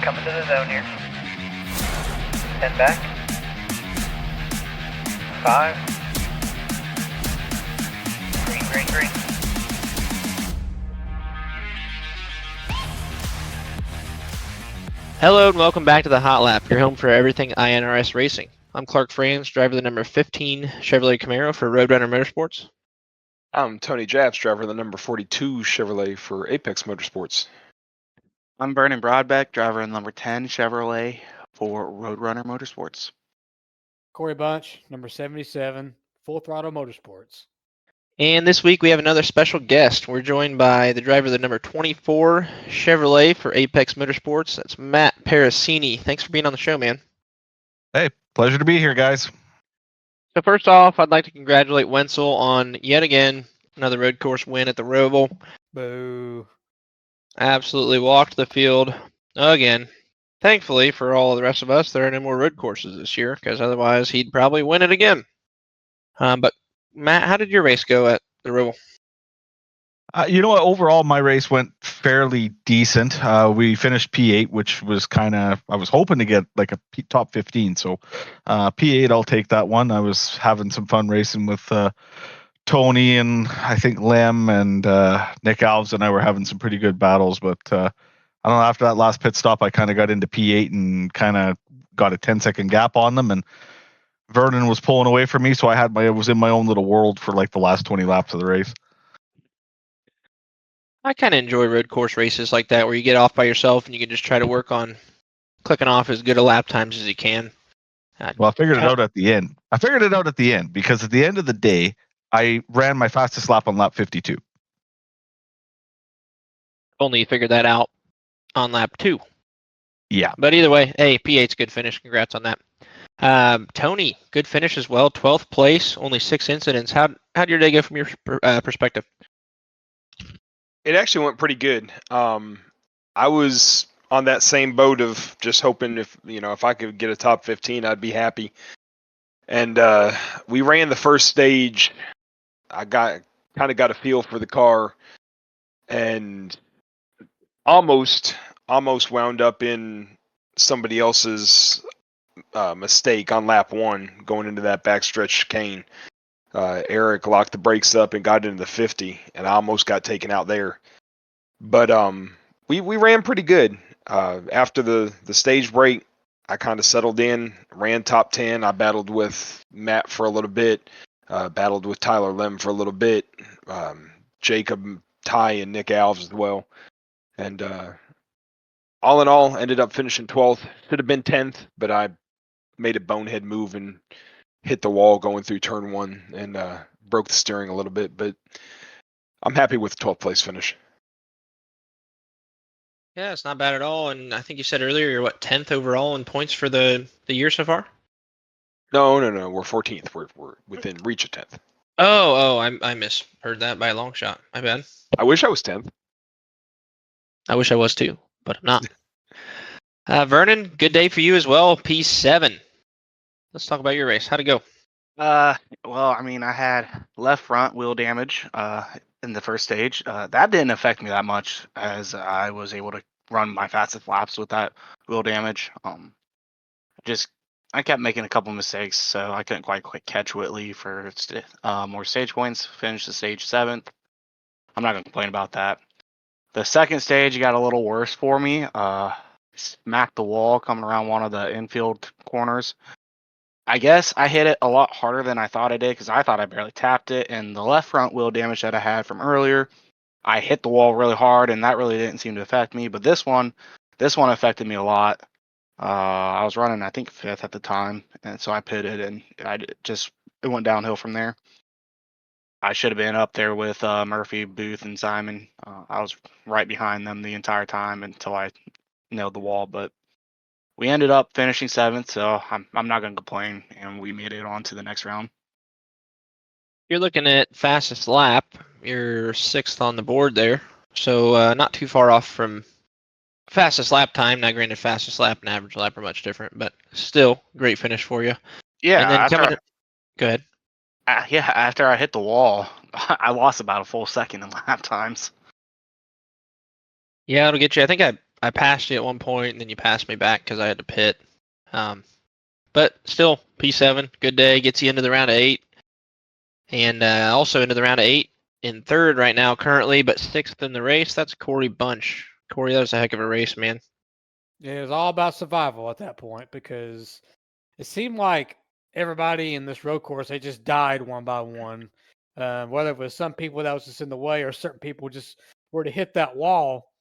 coming to the zone here. 10 back. 5. Green, green, green. Hello and welcome back to the Hot Lap, your home for everything INRS racing. I'm Clark Franz, driver of the number 15 Chevrolet Camaro for Roadrunner Motorsports. I'm Tony Japs, driver of the number 42 Chevrolet for Apex Motorsports. I'm Vernon Broadbeck, driver of the number 10 Chevrolet for Roadrunner Motorsports. Corey Bunch, number 77, Full Throttle Motorsports. And this week we have another special guest. We're joined by the driver of the number 24 Chevrolet for Apex Motorsports. That's Matt Perusini. Thanks for being on the show, man. Hey, pleasure to be here, guys. So first off, I'd like to congratulate Wenzel on yet again another road course win at the Roval. Boo. Absolutely walked the field again. Thankfully, for all of the rest of us, there are no more road courses this year, because otherwise he'd probably win it again. But Matt, how did your race go at the Roval? You know what? Overall, my race went fairly decent. We finished P8, which was I was hoping to get like a top 15. So P8, I'll take that one. I was having some fun racing with Tony and I think Lem and Nick Alves and I were having some pretty good battles. But I don't know, after that last pit stop, I kind of got into P8 and kind of got a 10-second gap on them. And Vernon was pulling away from me. So I was in my own little world for like the last 20 laps of the race. I kind of enjoy road course races like that, where you get off by yourself and you can just try to work on clicking off as good a lap times as you can. Well, I figured it out at the end. Because at the end of the day, I ran my fastest lap on lap 52. Only you figured that out on lap 2. Yeah. But either way, hey, P8's good finish. Congrats on that. Tony, good finish as well. 12th place, only 6 incidents. How'd your day go from your perspective? It actually went pretty good. I was on that same boat of just hoping if I could get a top 15, I'd be happy. And we ran the first stage. I got a feel for the car, and almost wound up in somebody else's mistake on lap 1 going into that backstretch chicane. Eric locked the brakes up and got into the 50, and I almost got taken out there. But we ran pretty good. After the stage break, I kind of settled in, ran top 10. I battled with Matt for a little bit, battled with Tyler Lem for a little bit, Jacob, Ty, and Nick Alves as well. And all in all, ended up finishing 12th. Should have been 10th, but I made a bonehead move and hit the wall going through turn 1 and broke the steering a little bit. But I'm happy with the 12th place finish. Yeah, it's not bad at all. And I think you said earlier you're 10th overall in points for the year so far? No. We're 14th. We're within reach of 10th. Oh, I misheard that by a long shot. My bad. I wish I was 10th. I wish I was too, but I'm not. Vernon, good day for you as well. P7. Let's talk about your race. How'd it go? Well, I mean, I had left front wheel damage in the first stage. That didn't affect me that much, as I was able to run my fastest laps with that wheel damage. I kept making a couple mistakes, so I couldn't quite catch Whitley for more stage points. Finished the stage 7th. I'm not going to complain about that. The second stage got a little worse for me. Smacked the wall coming around one of the infield corners. I guess I hit it a lot harder than I thought I did, because I thought I barely tapped it. And the left front wheel damage that I had from earlier, I hit the wall really hard, and that really didn't seem to affect me. But this one affected me a lot. I was running, I think, 5th at the time, and so I pitted, and it went downhill from there. I should have been up there with Murphy, Booth, and Simon. I was right behind them the entire time until I nailed the wall, but we ended up finishing 7th, so I'm not going to complain, and we made it on to the next round. You're looking at fastest lap. You're 6th on the board there, so not too far off from fastest lap time. Now, granted, fastest lap and average lap are much different, but still, great finish for you. Yeah, and then go ahead. After I hit the wall, I lost about a full second in lap times. Yeah, it'll get you. I think I I passed you at one point, and then you passed me back because I had to pit. But still, P7, good day, gets you into the round of 8. And also into the round of 8 in third right now currently, but 6th in the race. That's Corey Bunch. Corey, that was a heck of a race, man. Yeah, it was all about survival at that point because it seemed like everybody in this road course, they just died one by one. Whether it was some people that was just in the way or certain people just were to hit that wall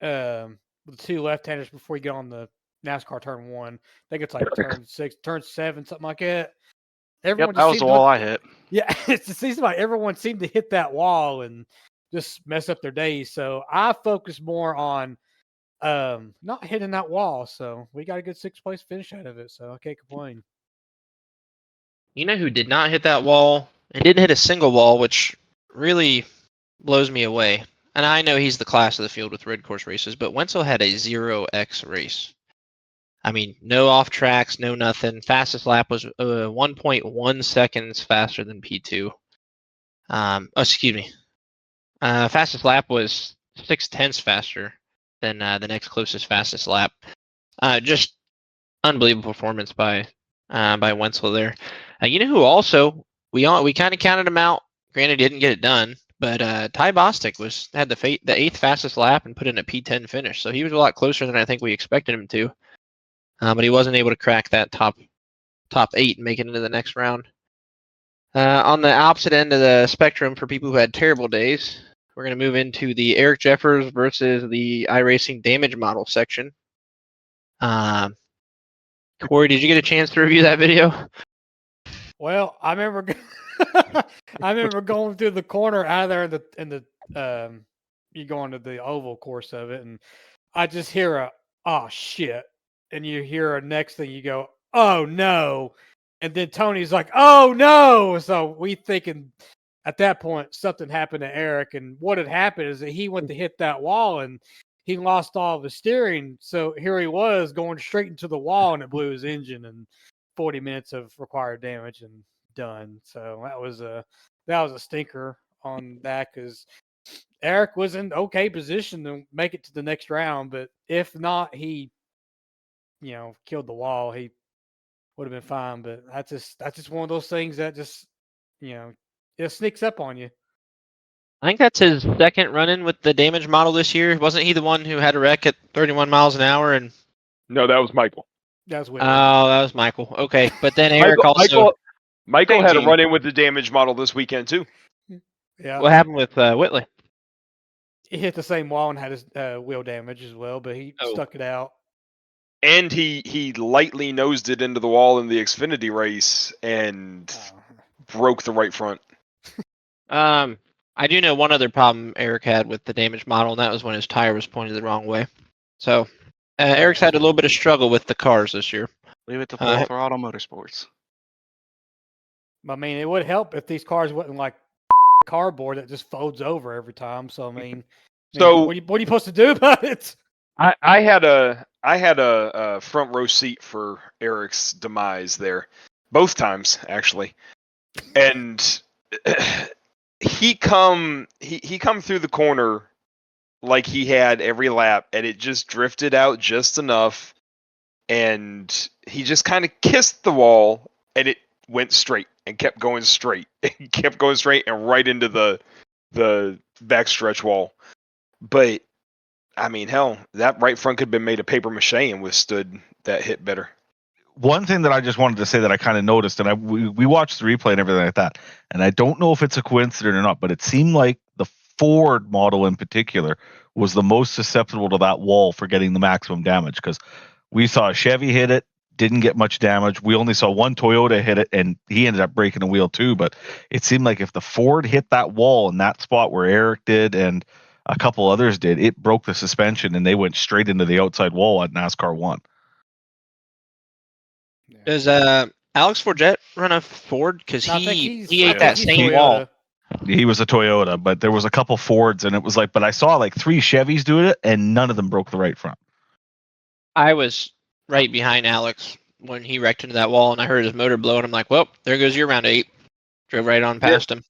with the two left-handers before you get on the NASCAR turn 1. I think it's like turn 6, turn 7, something like that. Everyone Yep, that was the wall I hit. Yeah, it seems like everyone seemed to hit that wall and just mess up their days. So I focus more on not hitting that wall. So we got a good 6th place finish out of it. So I can't complain. You know who did not hit that wall and didn't hit a single wall, which really blows me away. And I know he's the class of the field with red course races, but Wenzel had a 0x race. I mean, no off tracks, no nothing. Fastest lap was 1.1 seconds faster than P2. Excuse me. Fastest lap was 0.6 faster than the next closest fastest lap. Just unbelievable performance by Wenzel there. You know who also we kind of counted him out. Granted, didn't get it done, but Ty Bostic had the 8th fastest lap and put in a P10 finish. So he was a lot closer than I think we expected him to. But he wasn't able to crack that top 8 and make it into the next round. On the opposite end of the spectrum for people who had terrible days, we're going to move into the Eric Jeffers versus the iRacing damage model section. Corey, did you get a chance to review that video? Well, I remember I remember going through the corner out of there in the you go into the oval course of it, and I just hear a oh shit, and you hear a next thing you go oh no, and then Tony's like oh no, so we thinking at that point something happened to Eric, and what had happened is that he went to hit that wall and he lost all of his steering, so here he was going straight into the wall, and it blew his engine, and 40 minutes of required damage and done. So that was a stinker on that because Eric was in okay position to make it to the next round, but if not, he killed the wall. He would have been fine, but that's just one of those things that just it sneaks up on you. I think that's his second run-in with the damage model this year. Wasn't he the one who had a wreck at 31 miles an hour? And No, that was Michael. That was Whitney. oh, that was Michael. Okay, but then Eric Michael Same had a team. run-in with the damage model this weekend too. Yeah, what happened with Whitley? he hit the same wall and had his wheel damage as well, but he stuck it out. And he lightly nosed it into the wall in the Xfinity race and broke the right front. I do know one other problem Eric had with the damage model, and that was when his tire was pointed the wrong way. So Eric's had a little bit of struggle with the cars this year. Leave it to Full Throttle Motorsports. I mean, it would help if these cars wasn't like cardboard that just folds over every time. So I mean, So what are you supposed to do about it? I had a front row seat for Eric's demise there, both times actually, and he come through the corner like he had every lap, and it just drifted out just enough, and he just kind of kissed the wall, and it went straight and kept going straight and right into the backstretch wall. But I mean, hell, that right front could have been made of paper mache and withstood that hit better. One thing that I just wanted to say that I kind of noticed, and we watched the replay and everything like that, and I don't know if it's a coincidence or not, but it seemed like the Ford model in particular was the most susceptible to that wall for getting the maximum damage, because we saw a Chevy hit it, didn't get much damage. We only saw one Toyota hit it, and he ended up breaking a wheel too. But it seemed like if the Ford hit that wall in that spot where Eric did and a couple others did, it broke the suspension and they went straight into the outside wall at NASCAR 1. Does Alex Forget run a Ford? Because he ate that same wall. He was a Toyota, but there was a couple Fords, and it was like, but I saw like 3 Chevys doing it, and none of them broke the right front. I was right behind Alex when he wrecked into that wall, and I heard his motor blow, and I'm like, well, there goes your round 8. Drove right on past him.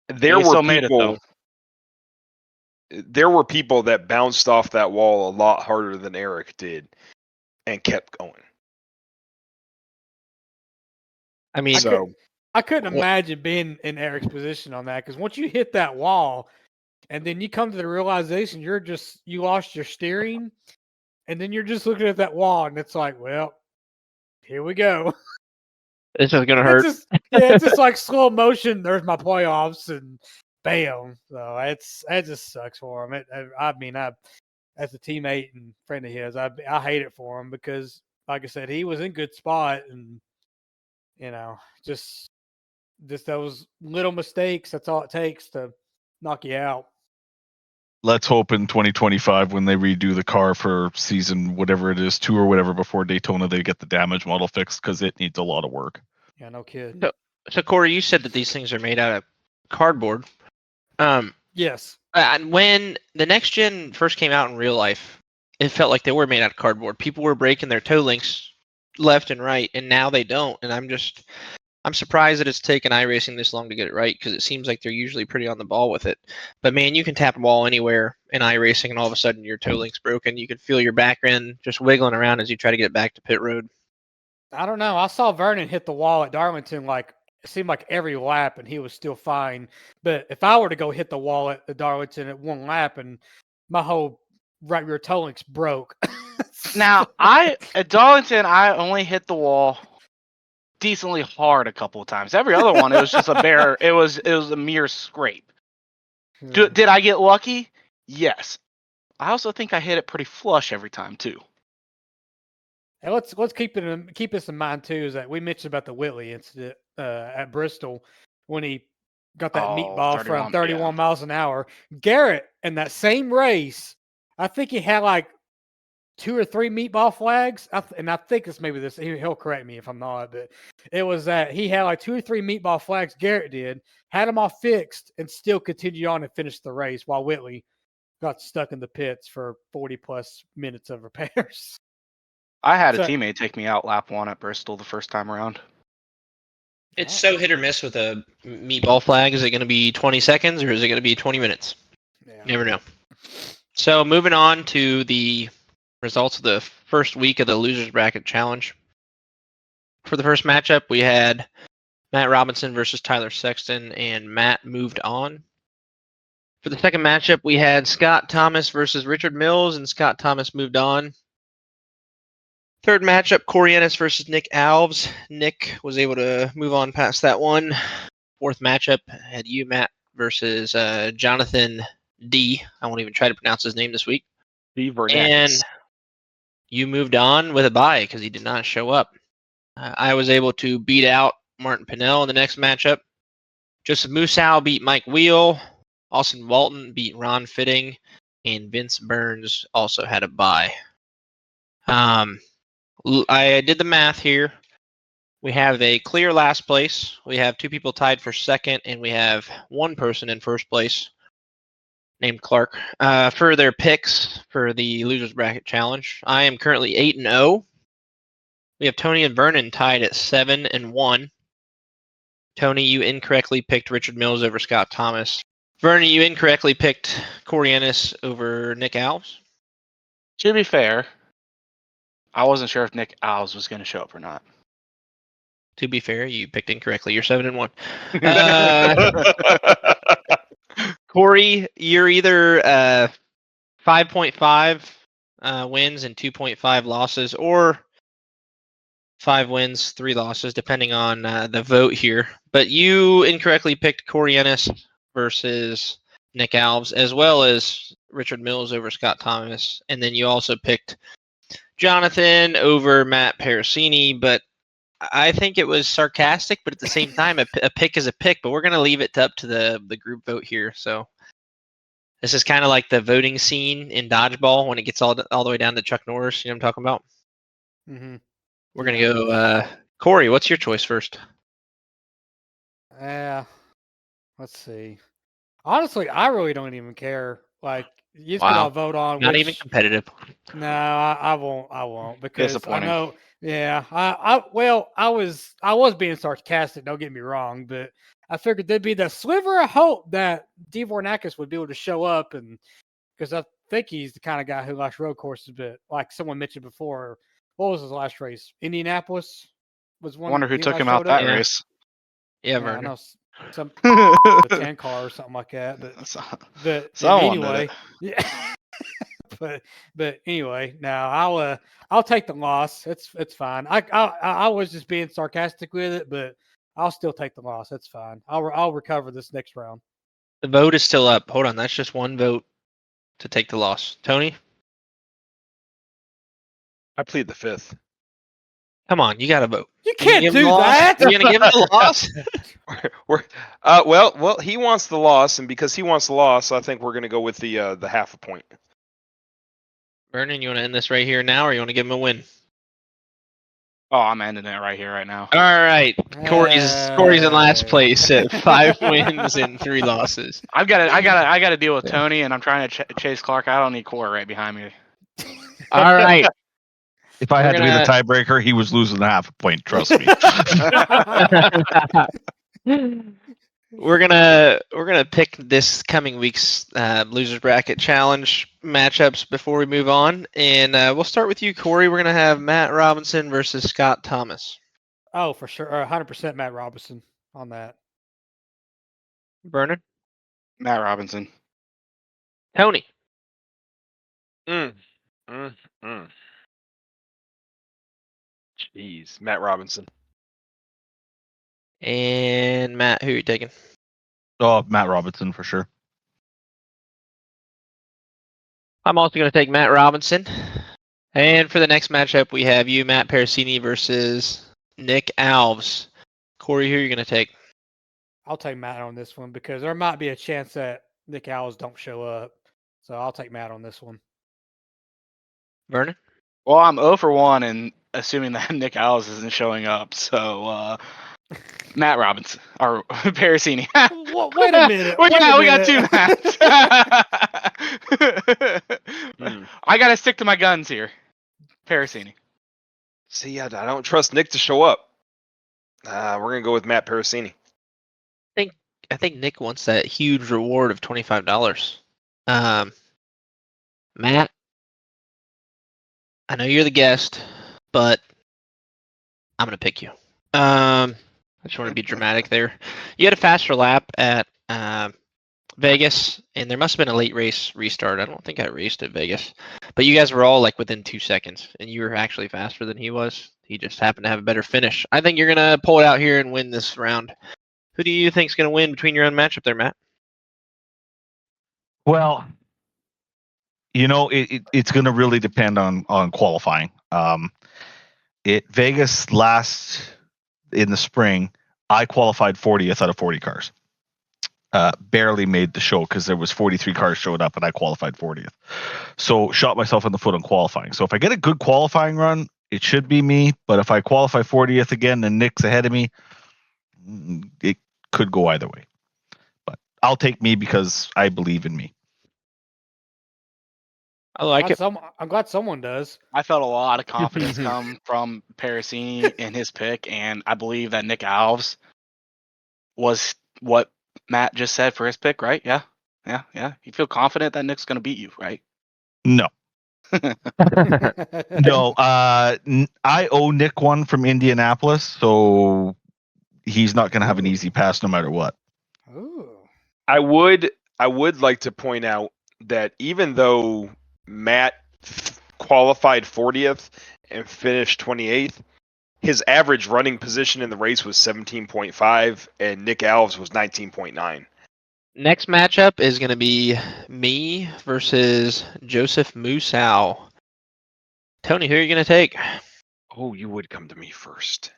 There He were still made it, people. though. there were people that bounced off that wall a lot harder than Eric did and kept going. I mean, I couldn't imagine being in Eric's position on that, because once you hit that wall and then you come to the realization you lost your steering, and then you're just looking at that wall and it's like, well, here we go. this is gonna hurt. It's just like slow motion. There's my playoffs, and bam. So it just sucks for him. I mean, as a teammate and friend of his, I hate it for him, because, like I said, he was in good spot, and just those little mistakes. That's all it takes to knock you out. Let's hope in 2025, when they redo the car for season whatever it is, 2 or whatever, before Daytona, they get the damage model fixed, because it needs a lot of work. Yeah, no kidding. So Corey, you said that these things are made out of cardboard. Yes. And when the next gen first came out in real life, it felt like they were made out of cardboard. People were breaking their toe links left and right, and now they don't. And I'm surprised that it's taken iRacing this long to get it right, because it seems like they're usually pretty on the ball with it. But man, you can tap a ball anywhere in iRacing, and all of a sudden your toe link's broken. You can feel your back end just wiggling around as you try to get back to pit road. I don't know. I saw Vernon hit the wall at Darlington, like, it seemed like every lap, and he was still fine. But if I were to go hit the wall at the Darlington at one lap, and my whole right rear toe link's broke. Now, at Darlington, I only hit the wall decently hard a couple of times. Every other one, it was just it was a mere scrape. Did I get lucky? Yes. I also think I hit it pretty flush every time too. And let's keep this in mind too, is that we mentioned about the Whitley incident at Bristol, when he got that meatball from 31 miles an hour. Garrett, in that same race, I think he had like 2 or 3 meatball flags, and I think it's maybe this. He'll correct me if I'm not, but it was that he had like 2 or 3 meatball flags. Garrett had them all fixed, and still continued on and finished the race, while Whitley got stuck in the pits for 40 plus minutes of repairs. I had a teammate take me out lap 1 at Bristol the first time around. It's so hit or miss with a meatball flag. Is it going to be 20 seconds or is it going to be 20 minutes? Yeah. Never know. So moving on to the results of the first week of the Losers Bracket Challenge. For the first matchup, we had Matt Robinson versus Tyler Sexton, and Matt moved on. For the second matchup, we had Scott Thomas versus Richard Mills, and Scott Thomas moved on. Third matchup, Corey Ennis versus Nick Alves. Nick was able to move on past that one. Fourth matchup had you, Matt, versus Jonathan D. I won't even try to pronounce his name this week. And you moved on with a bye because he did not show up. I was able to beat out Martin Pinnell in the next matchup. Joseph Musau beat Mike Wheel. Austin Walton beat Ron Fitting. And Vince Burns also had a bye. I did the math here. We have a clear last place. We have 2 people tied for second, and we have 1 person in first place named Clark. For their picks for the Losers Bracket Challenge, I am currently 8-0. We have Tony and Vernon tied at 7-1. Tony, you incorrectly picked Richard Mills over Scott Thomas. Vernon, you incorrectly picked Corey Ennis over Nick Alves. To be fair, I wasn't sure if Nick Alves was going to show up or not. To be fair, you picked incorrectly. You're 7-1. Corey, you're either 5.5 wins and 2.5 losses, or 5 wins, 3 losses, depending on the vote here. But you incorrectly picked Corey Ennis versus Nick Alves, as well as Richard Mills over Scott Thomas. And then you also picked Jonathan over Matt Perusini, but I think it was sarcastic, but at the same time, a pick is a pick. But we're going to leave it up to the group vote here. So this is kind of like the voting scene in dodgeball when it gets all the way down to Chuck Norris. You know what I'm talking about? Mm-hmm. We're going to go. Corey, what's your choice first? Let's see. Honestly, I really don't even care. Like, you just all vote on not even competitive. No, I won't because I Disappointing. know. Yeah, I was being sarcastic. Don't get me wrong, but I figured there'd be the sliver of hope that Dvornakis would be able to show up, and because I think he's the kind of guy who likes road courses. But like someone mentioned before, what was his last race? Indianapolis was I one. wonder who he took last him out showed that up. Yeah. race. Yeah, I Vernon. know some a 10 car or something like that. But Someone did anyway, it. yeah. but anyway, now I'll take the loss. It's fine. I was just being sarcastic with it, but I'll still take the loss. That's fine. I'll recover this next round. The vote is still up. Hold on, that's just one vote to take the loss. Tony, I plead the fifth. come on, you got to vote. You You gonna can't give him the do loss? that. You gonna give him the loss? Well, he wants the loss, and because he wants the loss, I think we're going to go with the half a point. Vernon, you want to end this right here now, or you want to give him a win? Oh, I'm ending it right here, right now. All right, Corey's in last place at 5 wins and 3 losses. I got to deal with Tony, and I'm trying to chase Clark. I don't need Corey right behind me. All right, If I We're had to be the gonna- tiebreaker, he was losing half a point. Trust me. we're gonna pick this coming week's losers bracket challenge matchups before we move on, and we'll start with you, Corey. We're gonna have Matt Robinson versus Scott Thomas. Oh, for sure. 100% Matt Robinson on that. Vernon, Matt Robinson. Tony, Jeez, Matt Robinson. and Matt. Who are you taking? Oh, Matt Robinson for sure. I'm also gonna take Matt Robinson. And for the next matchup, we have you, Matt Perusini, versus Nick Alves. Corey, who are you gonna take? I'll take Matt on this one because there might be a chance that Nick Owls don't show up. So I'll take Matt on this one. Vernon? Well, I'm 0 for 1, and assuming that Nick Alves isn't showing up, so Matt Robinson or Perusini. Wait a minute. we wait a got two minute. Matts. I gotta stick to my guns here. Perusini. See, I don't trust Nick to show up. We're going to go with Matt Perusini. I think Nick wants that huge reward of $25. Matt, I know you're the guest, but I'm gonna pick you. I just want to be dramatic there. You had a faster lap at Vegas, and there must have been a late race restart. I don't think I raced at Vegas, but you guys were all like within 2 seconds, and you were actually faster than he was. He just happened to have a better finish. I think you're gonna pull it out here and win this round. Who do you think's gonna win between your own matchup there, Matt? Well, it's going to really depend on qualifying. Vegas last in the spring, I qualified 40th out of 40 cars. Barely made the show because there was 43 cars showed up and I qualified 40th. So shot myself in the foot on qualifying. So if I get a good qualifying run, it should be me. But if I qualify 40th again and Nick's ahead of me, it could go either way. But I'll take me because I believe in me. I like it. I'm glad someone does. I felt a lot of confidence come from Perusini in his pick, and I believe that Nick Alves was what Matt just said for his pick, right? Yeah. You feel confident that Nick's going to beat you, right? No. No. I owe Nick one from Indianapolis, so he's not going to have an easy pass no matter what. Ooh. I would like to point out that even though Matt qualified 40th and finished 28th, his average running position in the race was 17.5 and Nick Alves was 19.9. Next matchup is going to be me versus Joseph Musau. Tony, who are you going to take? Oh, you would come to me first.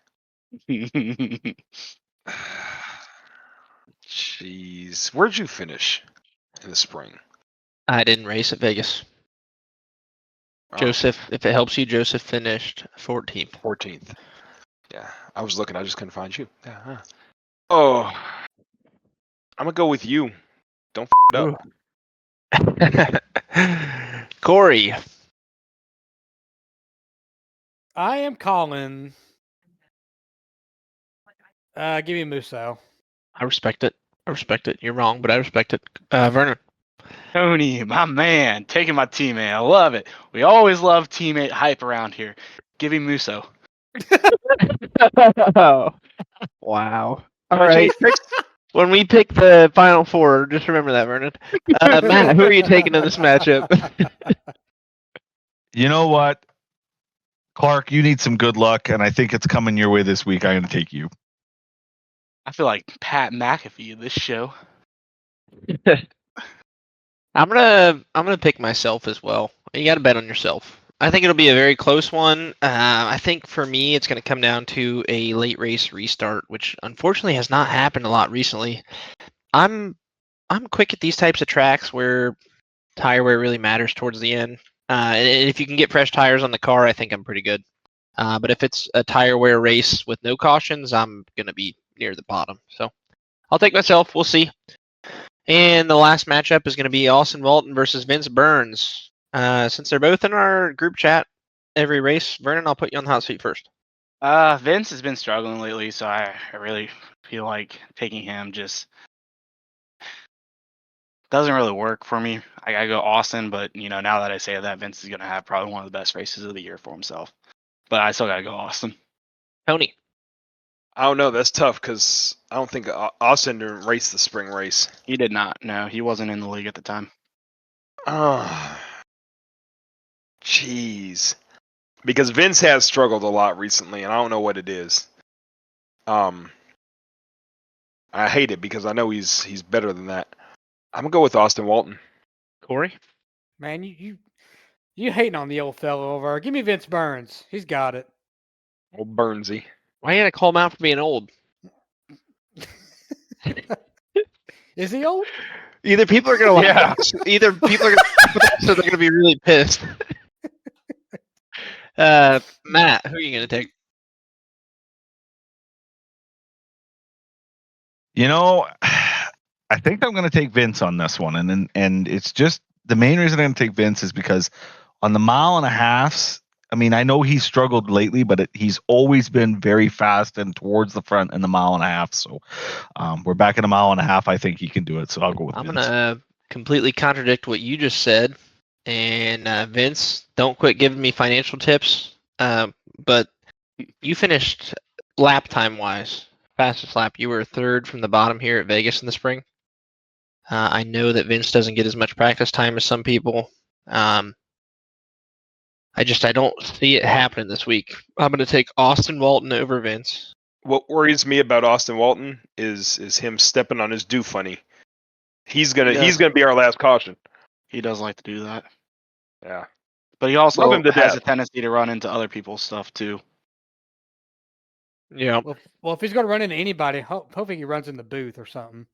Jeez. Where'd you finish in the spring? I didn't race at Vegas. Oh, Joseph, if it helps you, Joseph finished 14th. 14th. Yeah, I was looking. I just couldn't find you. Yeah. Huh. Oh, I'm going to go with you. Don't f it up. Corey. I am calling. Give me Musau. I respect it. You're wrong, but I respect it. Vernon. Tony, my man, taking my teammate. I love it. We always love teammate hype around here. Give him Muso. Wow. I'm All gonna right. change picks. When we pick the final four, just remember that, Vernon. Matt, who are you taking in this matchup? You know what, Clark? You need some good luck, and I think it's coming your way this week. I'm going to take you. I feel like Pat McAfee this show. I'm gonna pick myself as well. You got to bet on yourself. I think it'll be a very close one. I think for me, it's going to come down to a late race restart, which unfortunately has not happened a lot recently. I'm quick at these types of tracks where tire wear really matters towards the end. And if you can get fresh tires on the car, I think I'm pretty good. But if it's a tire wear race with no cautions, I'm going to be near the bottom. So I'll take myself. We'll see. And the last matchup is going to be Austin Walton versus Vince Burns. Since they're both in our group chat every race, Vernon, I'll put you on the hot seat first. Vince has been struggling lately, so I really feel like taking him just doesn't really work for me. I gotta go Austin, but now that I say that, Vince is gonna have probably one of the best races of the year for himself. But I still gotta go Austin. Tony. I don't know. That's tough because I don't think Austin didn't race the spring race. He did not. No, he wasn't in the league at the time. Oh, jeez. Because Vince has struggled a lot recently, and I don't know what it is. I hate it because I know he's better than that. I'm gonna go with Austin Walton. Corey. Man, you hating on the old fellow over. Give me Vince Burns. He's got it. Old Burnsy. Why you gotta call him out for being old? Is he old? Either people are gonna like Yeah. us, either people are gonna so they're gonna be really pissed. Matt, who are you gonna take? I think I'm going to take Vince on this one, and it's just the main reason I'm going to take Vince is because on the mile and a halves. I mean, I know he's struggled lately, but he's always been very fast and towards the front in the mile and a half. So we're back in a mile and a half. I think he can do it. So I'll go with I'm Vince. gonna completely contradict what you just said. And Vince, don't quit giving me financial tips. But you finished lap time wise, fastest lap. You were third from the bottom here at Vegas in the spring. I know that Vince doesn't get as much practice time as some people. I don't see it happening this week. I'm going to take Austin Walton over Vince. What worries me about Austin Walton is him stepping on his do funny. He's gonna be our last caution. He does like to do that. Yeah. But he also Love him to has death. a tendency to run into other people's stuff too. Yeah. Well, if he's going to run into anybody, hopefully he runs in the booth or something.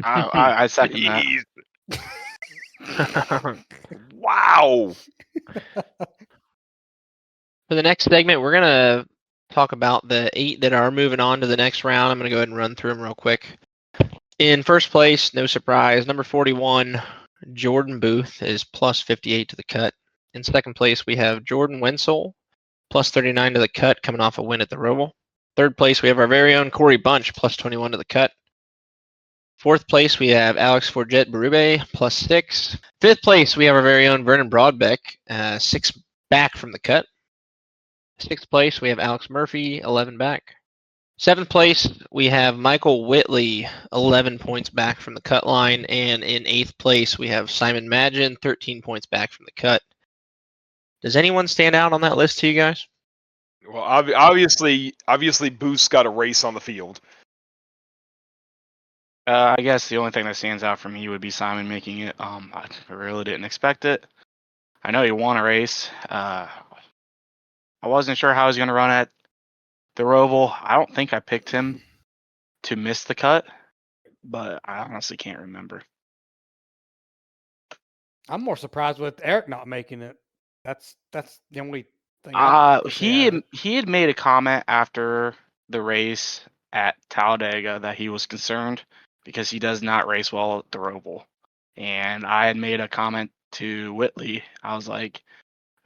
I second that. Jeez. Wow. For the next segment, we're going to talk about the 8 that are moving on to the next round. I'm going to go ahead and run through them real quick. In first place, no surprise, number 41, Jordan Booth is plus 58 to the cut. In second place, we have Jordan Wenzel, plus 39 to the cut, coming off a win at the Roval. Third place, we have our very own Corey Bunch, plus 21 to the cut. Fourth place, we have Alex Forget Berube, plus 6. Fifth place, we have our very own Vernon Broadbeck, 6 back from the cut. Sixth place, we have Alex Murphy, 11 back. Seventh place, we have Michael Whitley, 11 points back from the cut line. And in eighth place, we have Simon Magin, 13 points back from the cut. Does anyone stand out on that list to you guys? Well, obviously, Booth's got a race on the field. I guess the only thing that stands out for me would be Simon making it. I really didn't expect it. I know he won a race. I wasn't sure how he was going to run at the Roval. I don't think I picked him to miss the cut, but I honestly can't remember. I'm more surprised with Eric not making it. That's the only thing. He had made a comment after the race at Talladega that he was concerned because he does not race well at the Roval. And I had made a comment to Whitley. I was like,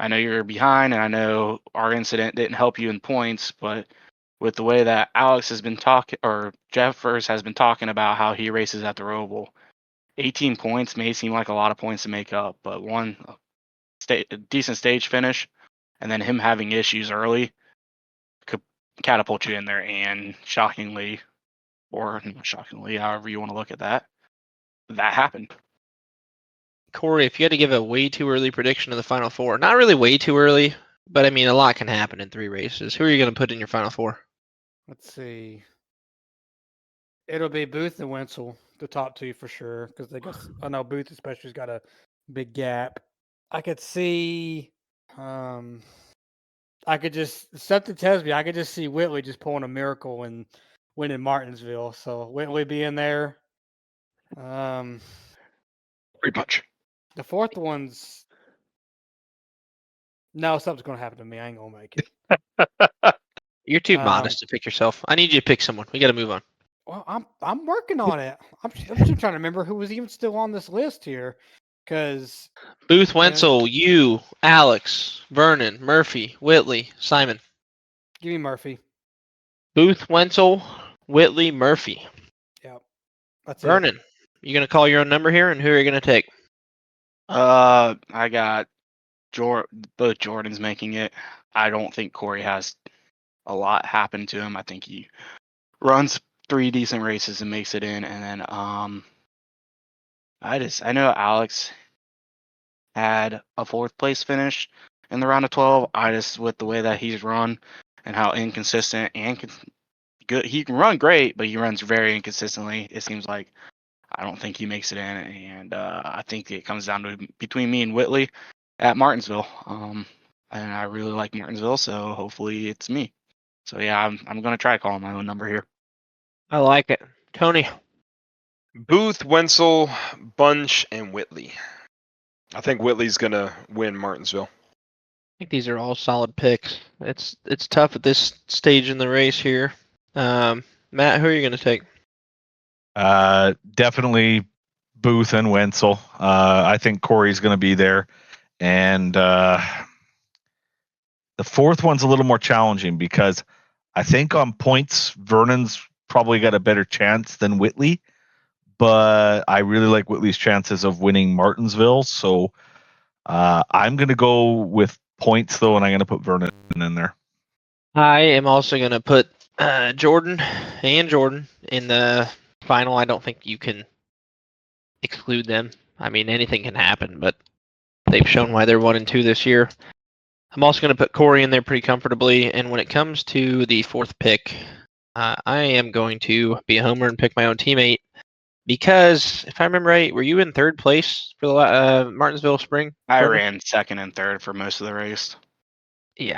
I know you're behind and I know our incident didn't help you in points, but with the way that Alex has been talking, or Jeffers has been talking about how he races at the Roval, 18 points may seem like a lot of points to make up, but one decent stage finish, and then him having issues early could catapult you in there. And shockingly, or not shockingly, however you want to look at that, that happened. Corey, if you had to give a way too early prediction of the Final Four, not really way too early, but I mean, a lot can happen in 3 races. Who are you going to put in your Final Four? Let's see. It'll be Booth and Wenzel, the top 2 for sure, because I know Booth especially's got a big gap. I could see, something tells me I could just see Whitley just pulling a miracle and winning Martinsville. So Whitley being there. Pretty much. The fourth one's no, something's gonna happen to me. I ain't gonna make it. You're too modest to pick yourself. I need you to pick someone. We got to move on. Well, I'm working on it. I'm still trying to remember who was even still on this list here, because Booth, Wenzel, you, Alex, Vernon, Murphy, Whitley, Simon. give me Murphy. Booth, Wenzel, Whitley, Murphy. Yep, that's Vernon, you going to call your own number here, and who are you going to take? I got both Jordans making it. I don't think Corey has a lot happen to him. I think he runs 3 decent races and makes it in. And then I know Alex had a 4th place finish in the round of 12. With the way that he's run and how inconsistent and good, he can run great, but he runs very inconsistently. It seems like I don't think he makes it in, and I think it comes down to between me and Whitley at Martinsville. And I really like Martinsville, so hopefully it's me. So yeah, I'm gonna try calling my own number here. I like it. Tony. Booth, Wenzel, Bunch, and Whitley. I think Whitley's gonna win Martinsville. I think these are all solid picks. It's tough at this stage in the race here. Matt, who are you going to take? Definitely Booth and Wenzel. I think Corey's going to be there. And the 4th one's a little more challenging because I think on points, Vernon's probably got a better chance than Whitley. But I really like Whitley's chances of winning Martinsville. So I'm going to go with points, though, and I'm going to put Vernon in there. I am also going to put Jordan in the final. I don't think you can exclude them. I mean, anything can happen, but they've shown why they're 1 and 2 this year. I'm also going to put Corey in there pretty comfortably. And when it comes to the 4th pick, I am going to be a homer and pick my own teammate. Because if I remember right, were you in 3rd place for the Martinsville Spring? I ran 2nd and 3rd for most of the race. Yeah.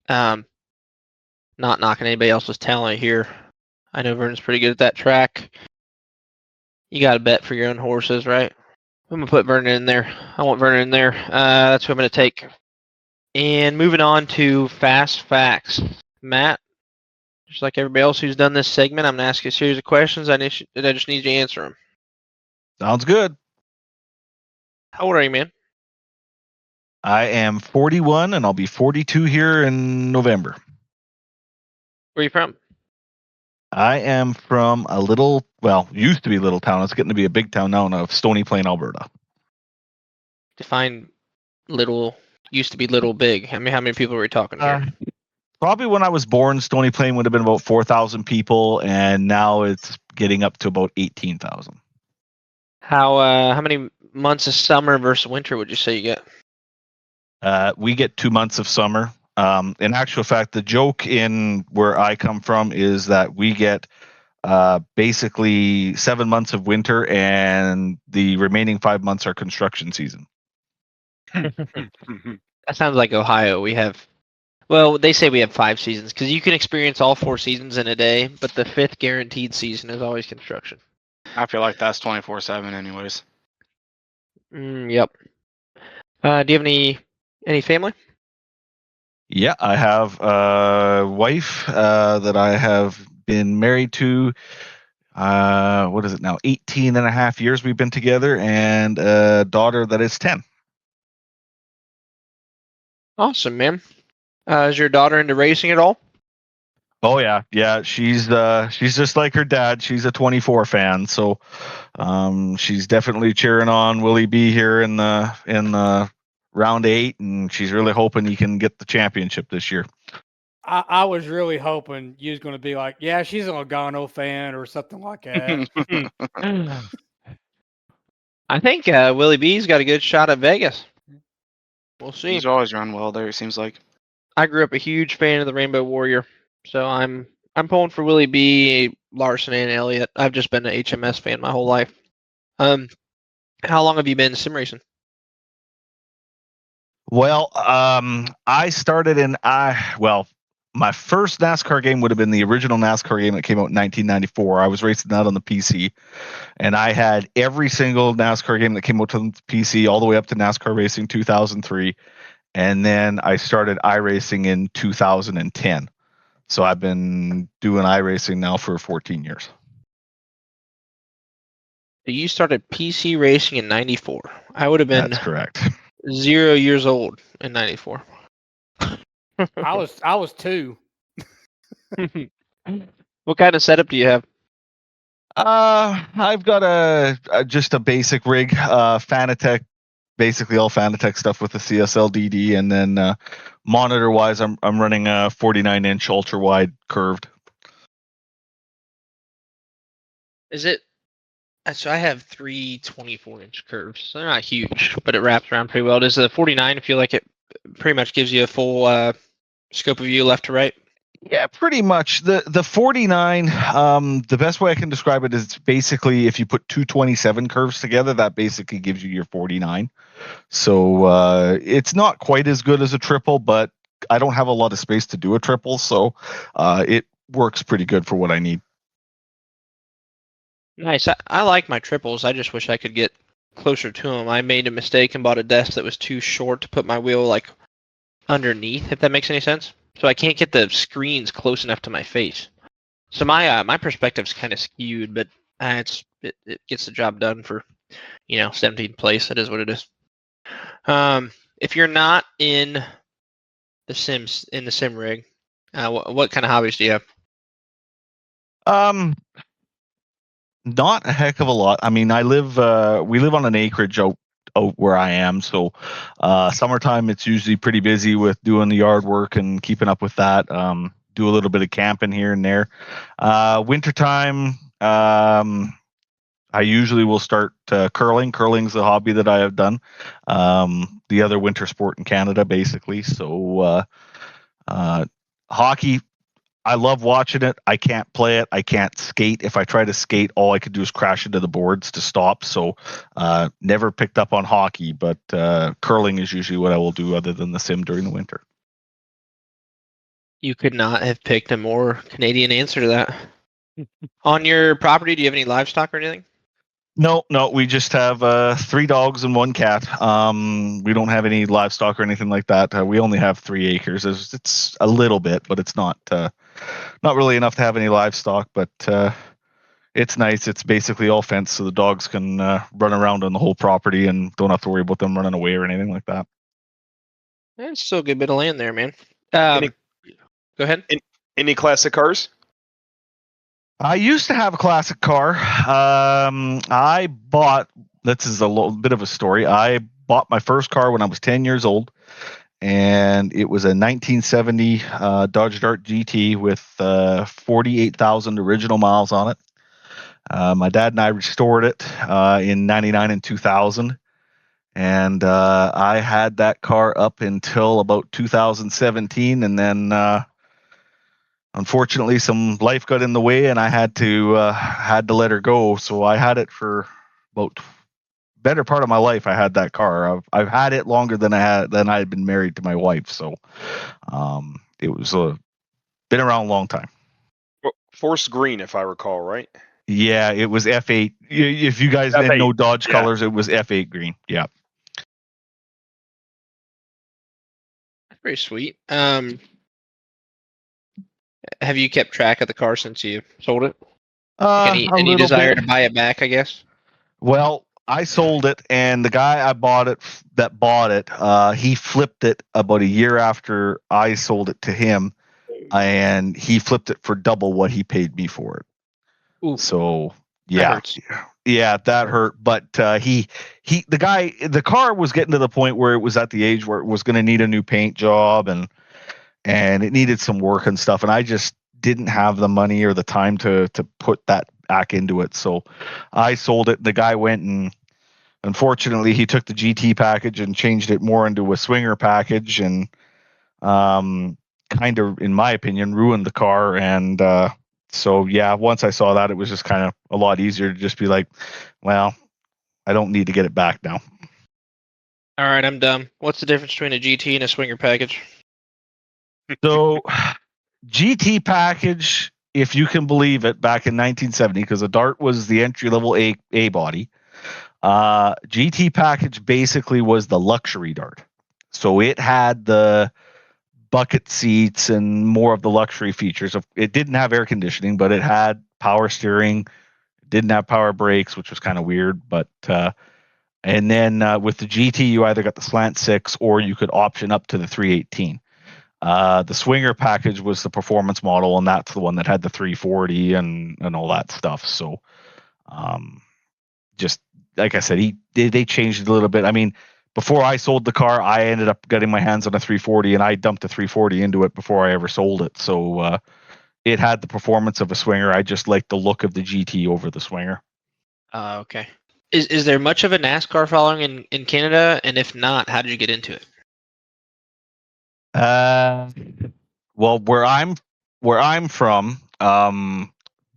Not knocking anybody else's talent here. I know Vernon's pretty good at that track. You got to bet for your own horses, right? I'm going to put Vernon in there. I want Vernon in there. That's who I'm going to take. And moving on to Fast Facts. Matt, just like everybody else who's done this segment, I'm going to ask you a series of questions. I just need you to answer them. Sounds good. How old are you, man? I am 41, and I'll be 42 here in November. Where are you from? I am from used to be a little town. It's getting to be a big town now of Stony Plain, Alberta. Define little, used to be little big. I mean, how many people were we talking here? Probably when I was born, Stony Plain would have been about 4,000 people, and now it's getting up to about 18,000. How many months of summer versus winter would you say you get? We get 2 months of summer. In actual fact, the joke in where I come from is that we get basically 7 months of winter, and the remaining 5 months are construction season. That sounds like Ohio. They say we have 5 seasons because you can experience all 4 seasons in a day, but the 5th guaranteed season is always construction. I feel like that's 24/7 anyways. Yep. Do you have any family? Yeah, I have a wife that I have been married to. What is it now? 18 and a half years we've been together, and a daughter that is 10. Awesome, man. Is your daughter into racing at all? Oh yeah. She's just like her dad. She's a 24 fan, so she's definitely cheering on Willie B here in the round 8, and she's really hoping he can get the championship this year. I was really hoping you was going to be like, yeah, she's an Logano fan or something like that. I think Willie B's got a good shot at Vegas. We'll see. He's always run well there. It seems like. I grew up a huge fan of the Rainbow Warrior, so I'm pulling for Willie B, Larson, and Elliott. I've just been an HMS fan my whole life. How long have you been sim racing? Well, I started my first NASCAR game would have been the original NASCAR game that came out in 1994. I was racing that on the PC, and I had every single NASCAR game that came out to the PC all the way up to NASCAR Racing 2003. And then I started iRacing in 2010. So I've been doing iRacing now for 14 years. You started PC racing in '94. I would have been That's correct. 0 years old in '94. I was 2. What kind of setup do you have? I've got just a basic rig, Fanatec, basically all Fanatec stuff with the CSL DD, and then monitor wise, I'm running a 49-inch ultra wide curved. Is it? So I have 3 24-inch curves. So they're not huge, but it wraps around pretty well. Does the 49 feel like it pretty much gives you a full scope of view left to right? Yeah, pretty much. The 49, the best way I can describe it is it's basically if you put two 27 curves together, that basically gives you your 49. So it's not quite as good as a triple, but I don't have a lot of space to do a triple, so it works pretty good for what I need. Nice. I like my triples. I just wish I could get closer to them. I made a mistake and bought a desk that was too short to put my wheel like underneath, if that makes any sense. So I can't get the screens close enough to my face. So my perspective's kind of skewed, but it gets the job done for 17th place. That is what it is. If you're not in the sim rig, what kind of hobbies do you have? Not a heck of a lot. I mean, we live on an acreage out where I am, so summertime it's usually pretty busy with doing the yard work and keeping up with that. Do a little bit of camping here and there. Wintertime, I usually will start curling. Curling's a hobby that I have done. The other winter sport in Canada, basically. So hockey, I love watching it. I can't play it. I can't skate. If I try to skate, all I could do is crash into the boards to stop. So never picked up on hockey, but curling is usually what I will do other than the sim during the winter. You could not have picked a more Canadian answer to that. On your property, do you have any livestock or anything? No, we just have 3 dogs and 1 cat. We don't have any livestock or anything like that. We only have 3 acres. It's a little bit, but it's not really enough to have any livestock. But it's nice. It's basically all fenced, so the dogs can run around on the whole property and don't have to worry about them running away or anything like that. It's still a good bit of land there, man. Go ahead. Any classic cars? I used to have a classic car. I bought, this is a little bit of a story. I bought my first car when I was 10 years old, and it was a 1970 Dodge Dart GT with 48,000 original miles on it. My dad and I restored it in 99 and 2000. And I had that car up until about 2017, and then unfortunately, some life got in the way, and I had to let her go. So I had it for about better part of my life. I had that car. I've had it longer than I had been married to my wife. So it was been around a long time. Forest green, if I recall, right? Yeah, it was F8. If you guys didn't know Dodge colors, it was F8 green. Yeah. That's pretty sweet. Have you kept track of the car since you sold it? Any desire to buy it back, I guess? Well, I sold it, and the guy I bought it he flipped it about a year after I sold it to him, and he flipped it for double what he paid me for it. Ooh, So that yeah, hurts. yeah, that hurt. But the car was getting to the point where it was at the age where it was going to need a new paint job and it needed some work and stuff. And I just didn't have the money or the time to put that back into it. So I sold it. The guy went and unfortunately he took the GT package and changed it more into a swinger package and kind of, in my opinion, ruined the car. And so yeah, once I saw that, it was just kind of a lot easier to just be like, well, I don't need to get it back now. All right, I'm dumb. What's the difference between a GT and a swinger package? So GT package, if you can believe it, back in 1970, because the Dart was the entry level A body. GT package basically was the luxury Dart. So it had the bucket seats and more of the luxury features. It didn't have air conditioning, but it had power steering. It didn't have power brakes, which was kind of weird. But and then with the GT, you either got the slant 6 or you could option up to the 318. The swinger package was the performance model, and that's the one that had the 340 and all that stuff. So just like I said, they changed it a little bit. I mean, before I sold the car, I ended up getting my hands on a 340, and I dumped a 340 into it before I ever sold it. So it had the performance of a swinger. I just liked the look of the GT over the swinger. Okay. Is there much of a NASCAR following in Canada? And if not, how did you get into it? Well, where I'm from,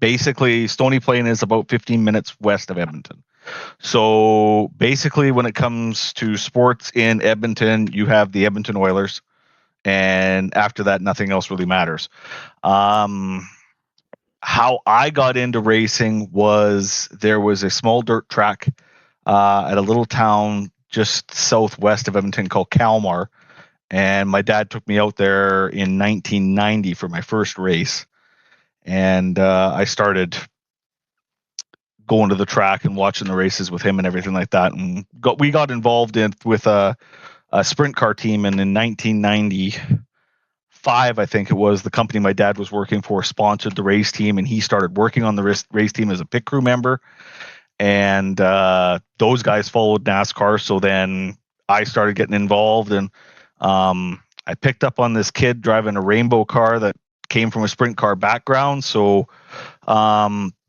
basically Stony Plain is about 15 minutes west of Edmonton. So basically, when it comes to sports in Edmonton, you have the Edmonton Oilers, and after that, nothing else really matters. How I got into racing was there was a small dirt track at a little town just southwest of Edmonton called Kalmar, and my dad took me out there in 1990 for my first race, and I started going to the track and watching the races with him and everything like that, and we got involved with a sprint car team, and in 1995, I think it was, the company my dad was working for sponsored the race team, and he started working on the race team as a pit crew member, and those guys followed NASCAR. So then I started getting involved, and I picked up on this kid driving a rainbow car that came from a sprint car background. So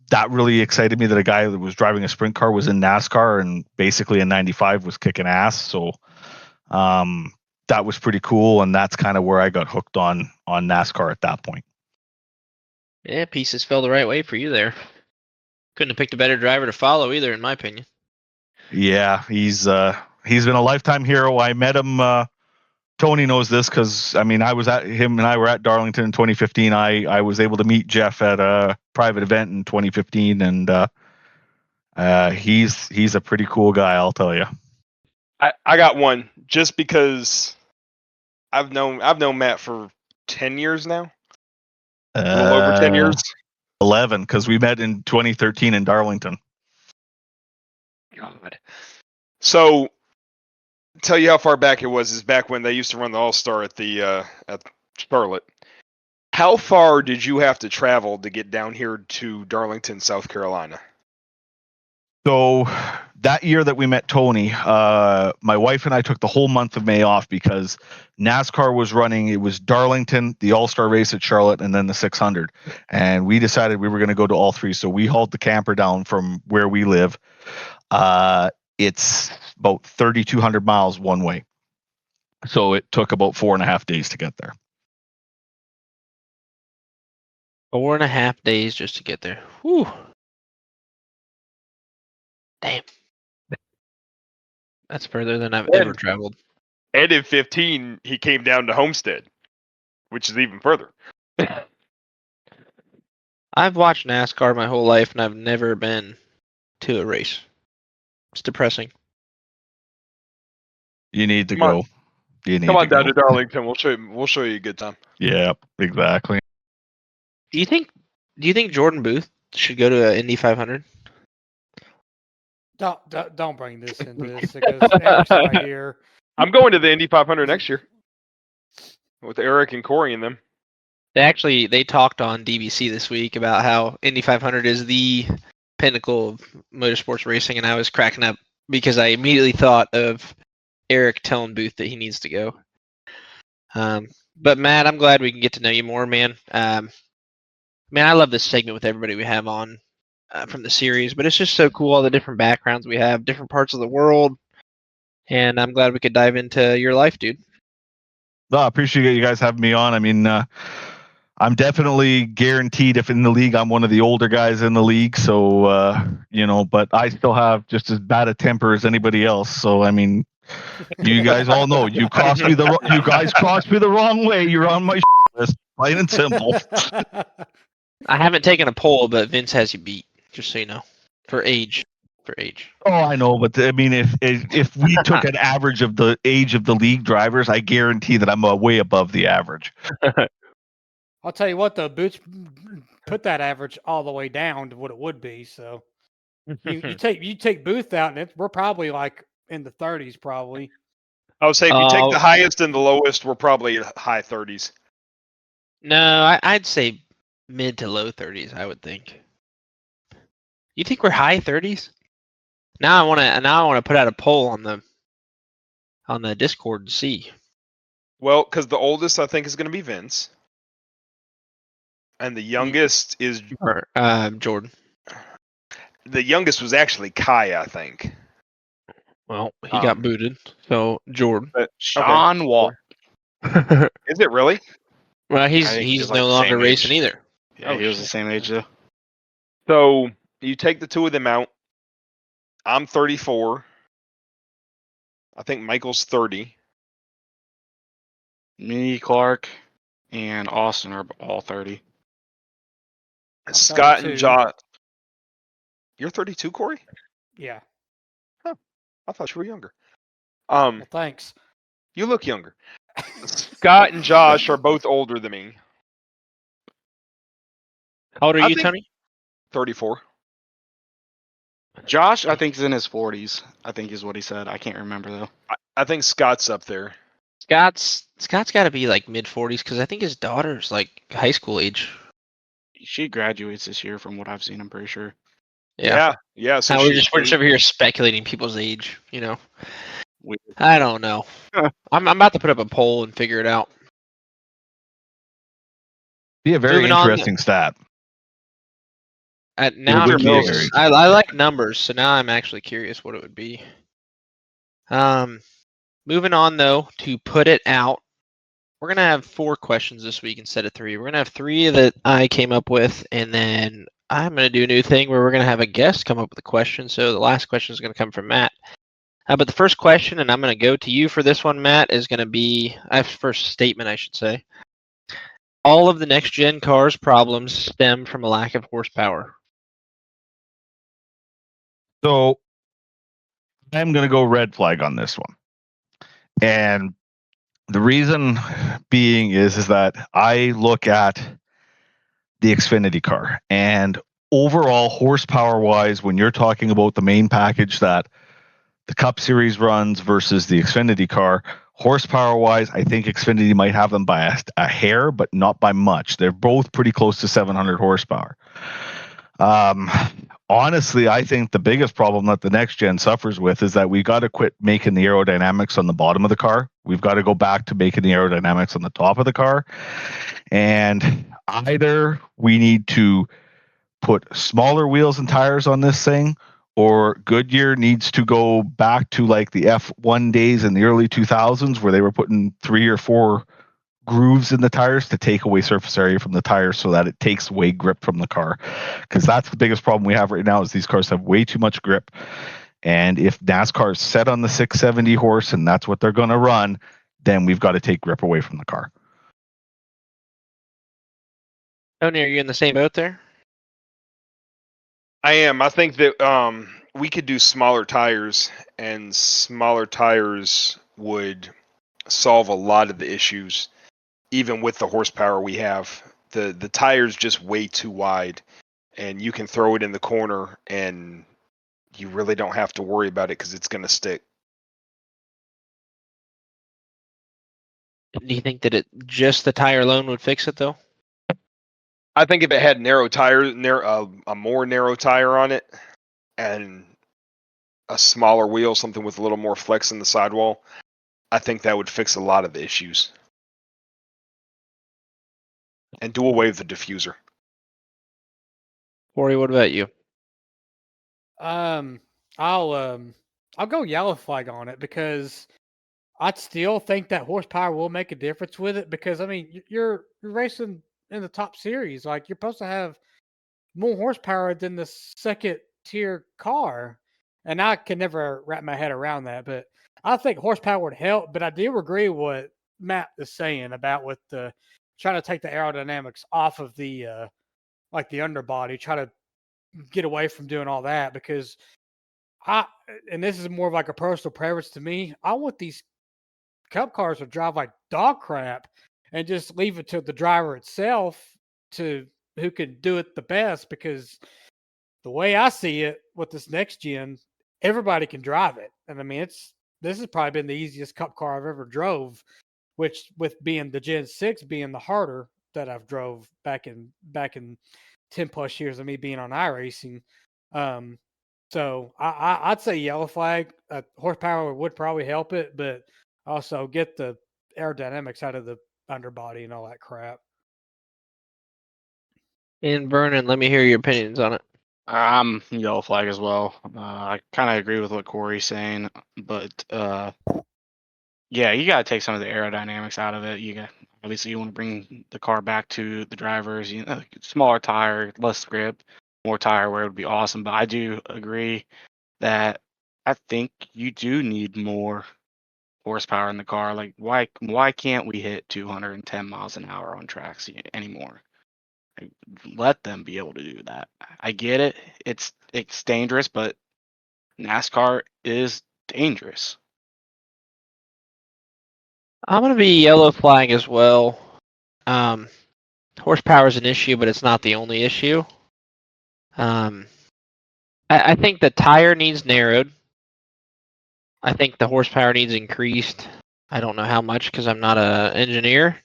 that really excited me that a guy that was driving a sprint car was in NASCAR, and basically in 95 was kicking ass. So that was pretty cool, and that's kind of where I got hooked on NASCAR at that point. Yeah, pieces fell the right way for you there. Couldn't have picked a better driver to follow either, in my opinion. Yeah, he's been a lifetime hero. I met him. Tony knows this because him and I were at Darlington in 2015. I was able to meet Jeff at a private event in 2015, and he's a pretty cool guy, I'll tell you. I got one just because I've known Matt for 10 years now. A little over 10 years. 11, because we met in 2013 in Darlington. God. So, tell you how far back it was is back when they used to run the All-Star at Charlotte. How far did you have to travel to get down here to Darlington, South Carolina? So that year that we met Tony, my wife and I took the whole month of May off because NASCAR was running. It was Darlington, the All-Star race at Charlotte, and then the 600. And we decided we were going to go to all three. So we hauled the camper down from where we live. It's about 3,200 miles one way. So it took about 4.5 days to get there. 4.5 days just to get there. Whew. Damn. That's further than I've ever traveled. And in 15, he came down to Homestead, which is even further. I've watched NASCAR my whole life, and I've never been to a race. It's depressing. You need to Come on. go. You need Come on to down go. to Darlington. We'll show you a good time. Yeah, exactly. Do you think Jordan Booth should go to an Indy 500? Don't bring this into this because every time I hear, I'm going to the Indy 500 next year with Eric and Corey and them. They talked on DBC this week about how Indy 500 is the pinnacle of motorsports racing, and I was cracking up because I immediately thought of Eric telling Booth that he needs to go. But Matt, I'm glad we can get to know you more, man. Man, I love this segment with everybody we have on from the series, but it's just so cool, all the different backgrounds we have, different parts of the world, and I'm glad we could dive into your life, dude. No, I appreciate you guys having me on. I mean, I'm definitely guaranteed if in the league, I'm one of the older guys in the league. So, but I still have just as bad a temper as anybody else. So, I mean, you guys all know you guys crossed me the wrong way. You're on my list, plain and simple. I haven't taken a poll, but Vince has you beat, just so you know, for age. Oh, I know, but I mean, if we took an average of the age of the league drivers, I guarantee that I'm way above the average. I'll tell you what, though, Boots put that average all the way down to what it would be. So you take Booth out, and we're probably like in the 30s, probably. I would say if you take the highest and the lowest, we're probably high 30s. No, I'd say mid to low 30s. I would think. You think we're high 30s? Now I want to put out a poll on the Discord to see. Well, because the oldest I think is going to be Vince, and the youngest is Jordan. The youngest was actually Kai, I think. Well, he got booted, so Jordan. Sean Walt. Is it really? Well, he's like no the longer same racing age. either. Yeah, he was the same age though. So you take the two of them out. I'm 34. I think Michael's 30. Me, Clark, and Austin are all 30. Scott 32. and Josh. You're 32, Corey? Yeah. I thought you were younger. Well, thanks. You look younger. Scott and Josh are both older than me. How old are you, Tony? 34. Josh, I think, is in his 40s. I think is what he said. I can't remember though. I think Scott's up there. Scott's got to be like mid 40s because I think his daughter's like high school age. She graduates this year, from what I've seen. I'm pretty sure. Yeah. So we're just over here speculating people's age. You know, Weird. I don't know. I'm about to put up a poll and figure it out. Be a very interesting stat. Now I'm curious. I like numbers, so now I'm actually curious what it would be. Moving on though to put it out. We're gonna have 4 questions this week instead of 3. We're gonna have 3 that I came up with, and then I'm gonna do a new thing where we're gonna have a guest come up with a question. So the last question is gonna come from Matt. But the first question, and I'm gonna go to you for this one, Matt, is gonna be first statement, I should say. All of the next gen cars' problems stem from a lack of horsepower. So I'm going to go red flag on this one. And the reason being is that I look at the Xfinity car, and overall horsepower wise, when you're talking about the main package that the Cup Series runs versus the Xfinity car, horsepower wise, I think Xfinity might have them by a hair, but not by much. They're both pretty close to 700 horsepower. Honestly, I think the biggest problem that the next gen suffers with is that we got to quit making the aerodynamics on the bottom of the car. We've got to go back to making the aerodynamics on the top of the car. And either we need to put smaller wheels and tires on this thing, or Goodyear needs to go back to like the F1 days in the early 2000s where they were putting 3 or 4 grooves in the tires to take away surface area from the tires so that it takes away grip from the car, because that's the biggest problem we have right now is these cars have way too much grip. And if NASCAR is set on the 670 horse and that's what they're going to run, then we've got to take grip away from the car. Tony, are you in the same boat there? I am. I think that we could do smaller tires, and smaller tires would solve a lot of the issues. Even with the horsepower we have, the tire's just way too wide, and you can throw it in the corner and you really don't have to worry about it because it's going to stick. Do you think that just the tire alone would fix it though? I think if it had a more narrow tire on it, and a smaller wheel, something with a little more flex in the sidewall, I think that would fix a lot of the issues. And do away with the diffuser. Corey, what about you? I'll go yellow flag on it because I still think that horsepower will make a difference with it because I mean you're racing in the top series, like you're supposed to have more horsepower than the second tier car, and I can never wrap my head around that. But I think horsepower would help. But I do agree with what Matt is saying about with the trying to take the aerodynamics off of the like the underbody, try to get away from doing all that because and this is more of like a personal preference to me. I want these cup cars to drive like dog crap and just leave it to the driver itself to who can do it the best because the way I see it with this next gen, everybody can drive it. And I mean this has probably been the easiest cup car I've ever drove, which with being the Gen 6 being the harder that I've drove back in 10 plus years of me being on iRacing. So I'd say yellow flag. Horsepower would probably help it, but also get the aerodynamics out of the underbody and all that crap. And Vernon, let me hear your opinions on it. Yellow flag as well. I kind of agree with what Corey's saying, but yeah, you got to take some of the aerodynamics out of it. Obviously you want to bring the car back to the drivers. Smaller tire, less grip, more tire wear would be awesome. But I do agree that I think you do need more horsepower in the car. Like why can't we hit 210 miles an hour on tracks anymore? Like, let them be able to do that. I get it. It's dangerous, but NASCAR is dangerous. I'm going to be yellow flag as well. Horsepower is an issue, but it's not the only issue. I think the tire needs narrowed. I think the horsepower needs increased. I don't know how much because I'm not an engineer.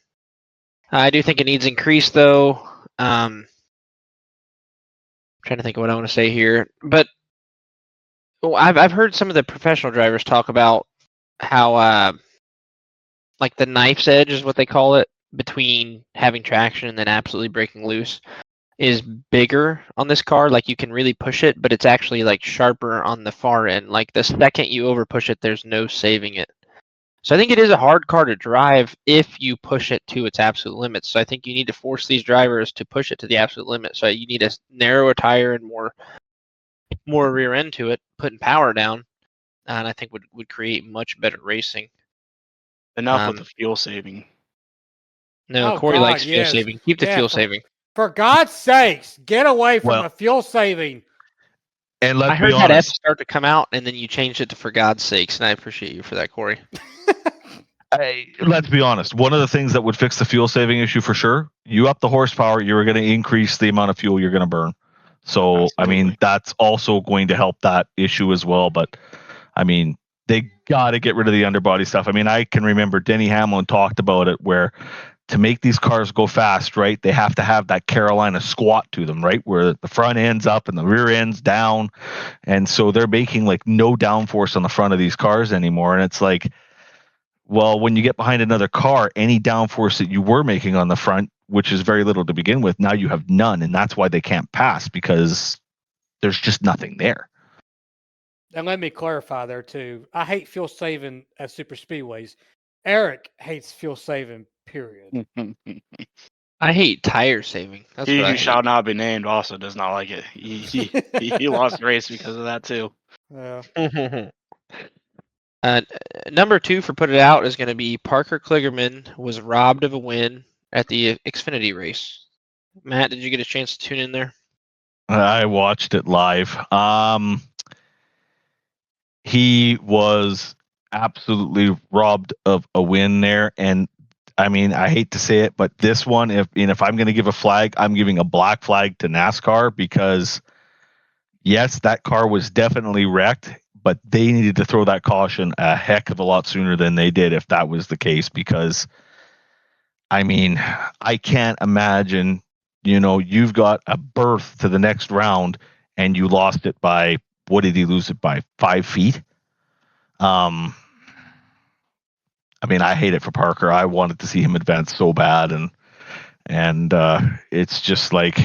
I do think it needs increased though. Trying to think of what I want to say here, but I've heard some of the professional drivers talk about how like the knife's edge is what they call it between having traction and then absolutely breaking loose is bigger on this car. Like you can really push it, but it's actually like sharper on the far end. Like the second you over push it, there's no saving it. So I think it is a hard car to drive if you push it to its absolute limits. So I think you need to force these drivers to push it to the absolute limit. So you need to narrow a tire and more rear end to it, putting power down, and I think would create much better racing. Enough with the fuel saving. No, Oh, Corey God, likes fuel yes. saving. Keep the Yeah, fuel saving. For God's sakes, get away from Well- the fuel saving. And I let's heard be that F honest. start to come out, and then you changed it to "for God's sakes," and I appreciate you for that, Corey. Let's be honest. One of the things that would fix the fuel saving issue for sure, you up the horsepower, you're going to increase the amount of fuel you're going to burn. So, I mean, Absolutely. that's also going to help that issue as well. But, I mean, they got to get rid of the underbody stuff. I mean, I can remember Denny Hamlin talked about it where to make these cars go fast, right, they have to have that Carolina squat to them, right, where the front end's up and the rear end's down. And so they're making like no downforce on the front of these cars anymore. And it's like, well, when you get behind another car, any downforce that you were making on the front, which is very little to begin with, now you have none. And that's why they can't pass because there's just nothing there. And let me clarify there too. I hate fuel saving at super speedways. Eric hates fuel saving, period. I hate tire saving. That's He what I who hate. shall not be named also does not like it. He lost the race because of that too. Yeah. Number 2 for put it out is going to be Parker Kligerman was robbed of a win at the Xfinity race. Matt, did you get a chance to tune in there? I watched it live. He was absolutely robbed of a win there. And I mean, I hate to say it, but this one, if I'm going to give a flag, I'm giving a black flag to NASCAR because yes, that car was definitely wrecked, but they needed to throw that caution a heck of a lot sooner than they did if that was the case. Because, I mean, I can't imagine you've got a berth to the next round, and you lost it by, what did he lose it by? 5 feet. I mean, I hate it for Parker. I wanted to see him advance so bad, and it's just like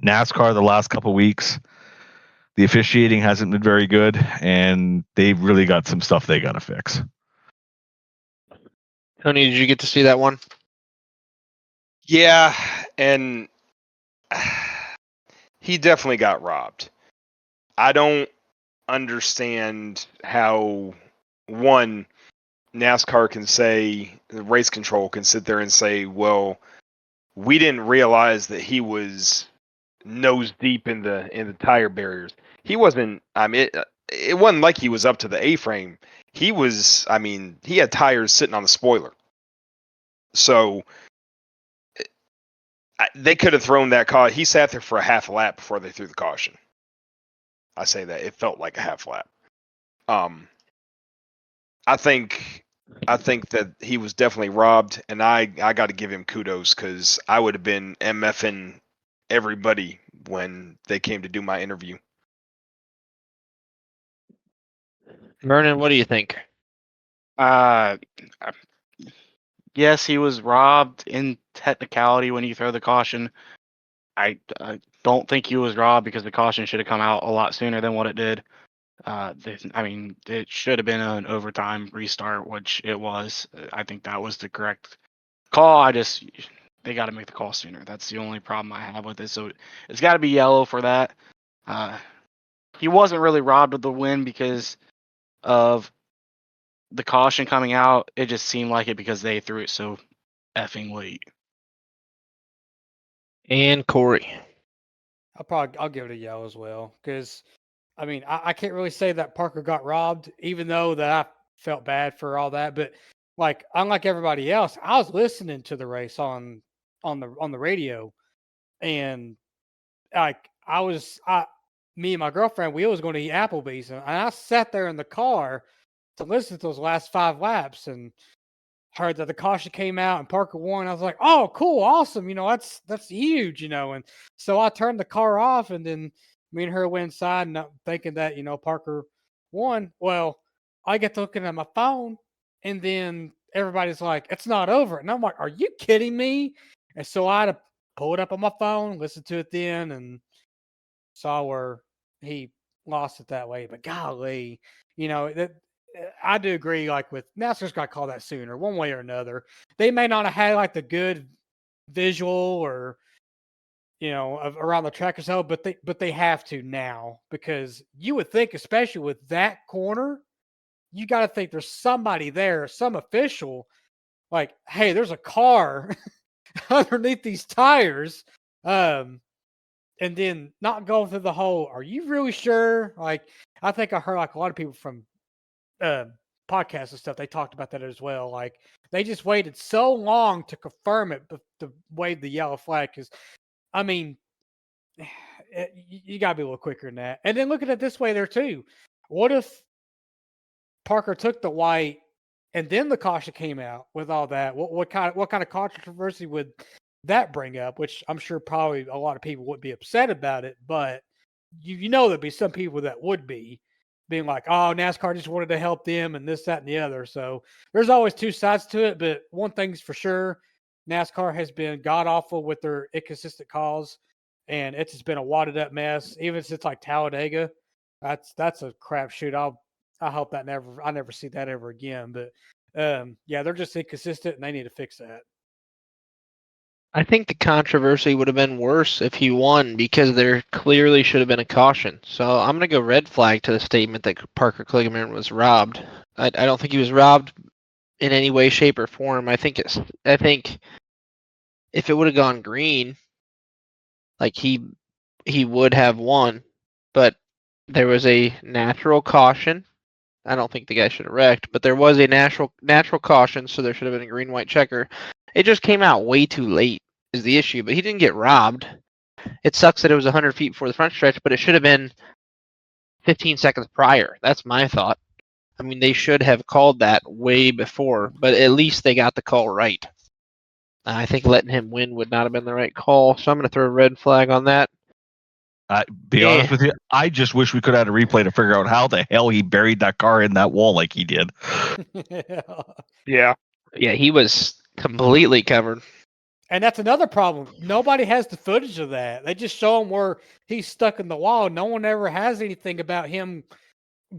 NASCAR the last couple of weeks. The officiating hasn't been very good, and they've really got some stuff they got to fix. Tony, did you get to see that one? Yeah, and he definitely got robbed. I don't understand how NASCAR can say, the race control can sit there and say, well, we didn't realize that he was nose deep in the tire barriers. He wasn't. I mean, it wasn't like he was up to the A-frame. He was. I mean, he had tires sitting on the spoiler. So they could have thrown that caution. He sat there for a half lap before they threw the caution. I say that it felt like a half lap. I think that he was definitely robbed, and I got to give him kudos, because I would have been MFing everybody when they came to do my interview. Vernon, what do you think? Yes, he was robbed in technicality when you throw the caution. I don't think he was robbed, because the caution should have come out a lot sooner than what it did. I mean, it should have been an overtime restart, which it was. I think that was the correct call. They got to make the call sooner. That's the only problem I have with it. So it's got to be yellow for that. He wasn't really robbed of the win because of the caution coming out. It just seemed like it because they threw it so effing late. And Corey. I'll give it a yellow as well, because I mean, I can't really say that Parker got robbed, even though that I felt bad for all that. But like, unlike everybody else, I was listening to the race on the radio, and like me and my girlfriend, we was going to eat Applebee's, and I sat there in the car to listen to those last 5 laps, and heard that the caution came out and Parker won. I was like, oh, cool, awesome. That's huge, And so I turned the car off, and then me and her went inside, and thinking that, Parker won. Well, I get to looking at my phone, and then everybody's like, it's not over. And I'm like, are you kidding me? And so I had to pull it up on my phone, listen to it then, and saw where he lost it that way. But golly, that I do agree. Like, with NASCAR's got to call that sooner, one way or another. They may not have had like the good visual or around the track or so, but they have to now, because you would think, especially with that corner, you got to think there's somebody there, some official, like, hey, there's a car underneath these tires. And then not go through the whole, are you really sure? Like, I think I heard like a lot of people from podcasts and stuff, they talked about that as well. Like, they just waited so long to confirm it, but to wave the yellow flag, because I mean, you got to be a little quicker than that. And then look at it this way there too. What if Parker took the white and then the caution came out with all that? What kind of controversy would that bring up? Which I'm sure probably a lot of people would be upset about it, but there'd be some people that would be being like, oh, NASCAR just wanted to help them and this, that, and the other. So there's always two sides to it. But one thing's for sure, NASCAR has been god awful with their inconsistent calls, and it's just been a wadded up mess. Even since like Talladega, that's a crapshoot. I hope I never see that ever again. But yeah, they're just inconsistent, and they need to fix that. I think the controversy would have been worse if he won, because there clearly should have been a caution. So I'm going to go red flag to the statement that Parker Kligerman was robbed. I don't think he was robbed in any way, shape, or form. I think if it would have gone green, like he would have won, but there was a natural caution. I don't think the guy should have wrecked, but there was a natural caution, so there should have been a green-white checker. It just came out way too late is the issue, but he didn't get robbed. It sucks that it was 100 feet before the front stretch, but it should have been 15 seconds prior. That's my thought. I mean, they should have called that way before, but at least they got the call right. I think letting him win would not have been the right call. So I'm going to throw a red flag on that. Be Yeah. honest with you, I just wish we could have had a replay to figure out how the hell he buried that car in that wall like he did. Yeah. Yeah, he was completely covered. And that's another problem. Nobody has the footage of that. They just show him where he's stuck in the wall. No one ever has anything about him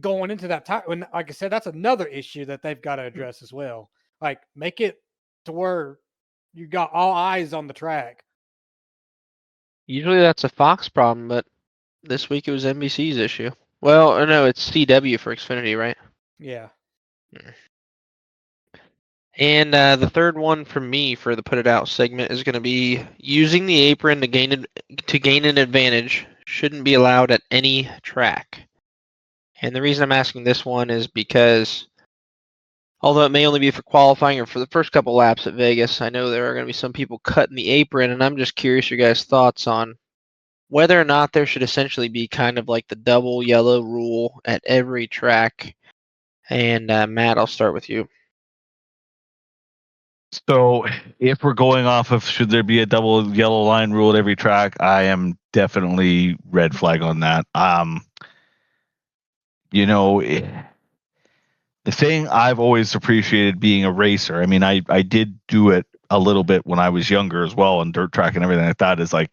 going into that tire. And like I said, that's another issue that they've got to address as well. Like, make it to where you got all eyes on the track. Usually that's a Fox problem, but this week it was NBC's issue. Well, no, it's CW for Xfinity, right? Yeah. And the third one for me for the put it out segment is going to be using the apron to gain an advantage shouldn't be allowed at any track. And the reason I'm asking this one is because although it may only be for qualifying or for the first couple laps at Vegas, I know there are going to be some people cutting the apron, and I'm just curious your guys' thoughts on whether or not there should essentially be kind of like the double yellow rule at every track. And Matt, I'll start with you. So if we're going off of should there be a double yellow line rule at every track, I am definitely red flag on that. The thing I've always appreciated being a racer, I mean, I did do it a little bit when I was younger as well, and dirt track and everything like that, is like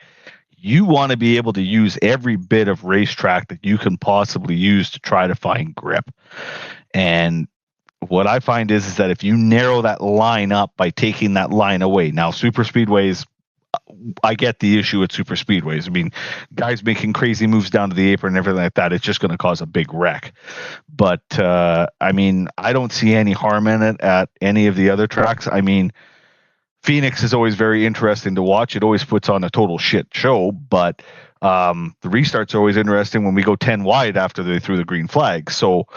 you want to be able to use every bit of racetrack that you can possibly use to try to find grip. And what I find is that if you narrow that line up by taking that line away, now super speedways, I get the issue at super speedways. I mean, guys making crazy moves down to the apron and everything like that, it's just going to cause a big wreck. But I mean, I don't see any harm in it at any of the other tracks. I mean, Phoenix is always very interesting to watch. It always puts on a total shit show, but the restarts are always interesting when we go 10 wide after they threw the green flag. So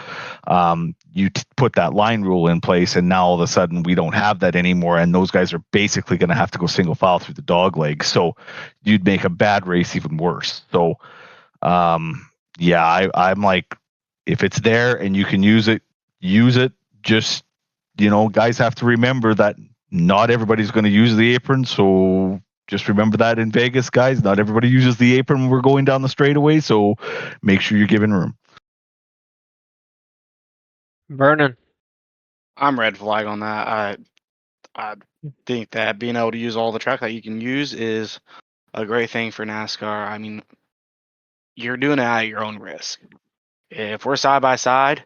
you put that line rule in place, and now all of a sudden we don't have that anymore, and those guys are basically going to have to go single file through the dog leg. So you'd make a bad race even worse. So yeah, I'm like, if it's there and you can use it, use it. Just, guys have to remember that not everybody's going to use the apron, so just remember that in Vegas, guys. Not everybody uses the apron when we're going down the straightaway, so make sure you're giving room. Vernon. I'm red flag on that. I think that being able to use all the track that you can use is a great thing for NASCAR. I mean, you're doing it at your own risk. If we're side by side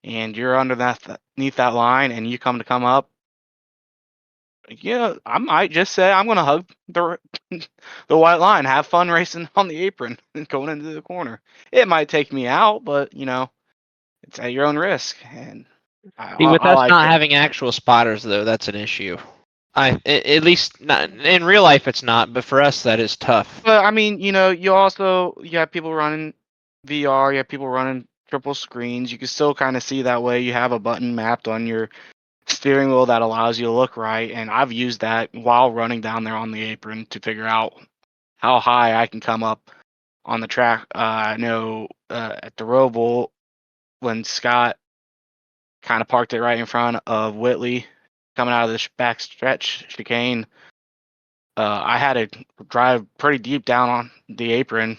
and you're underneath that line and you come up, yeah, I might just say I'm gonna hug the white line, have fun racing on the apron and going into the corner. It might take me out, but it's at your own risk. And With I us like not it. having actual spotters, though, that's an issue. At least not in real life, it's not. But for us, that is tough. But I mean, you have people running VR, you have people running triple screens. You can still kind of see that way. You have a button mapped on your steering wheel that allows you to look right, and I've used that while running down there on the apron to figure out how high I can come up on the track. I know at the Roval when Scott kind of parked it right in front of Whitley coming out of the back stretch chicane, I had to drive pretty deep down on the apron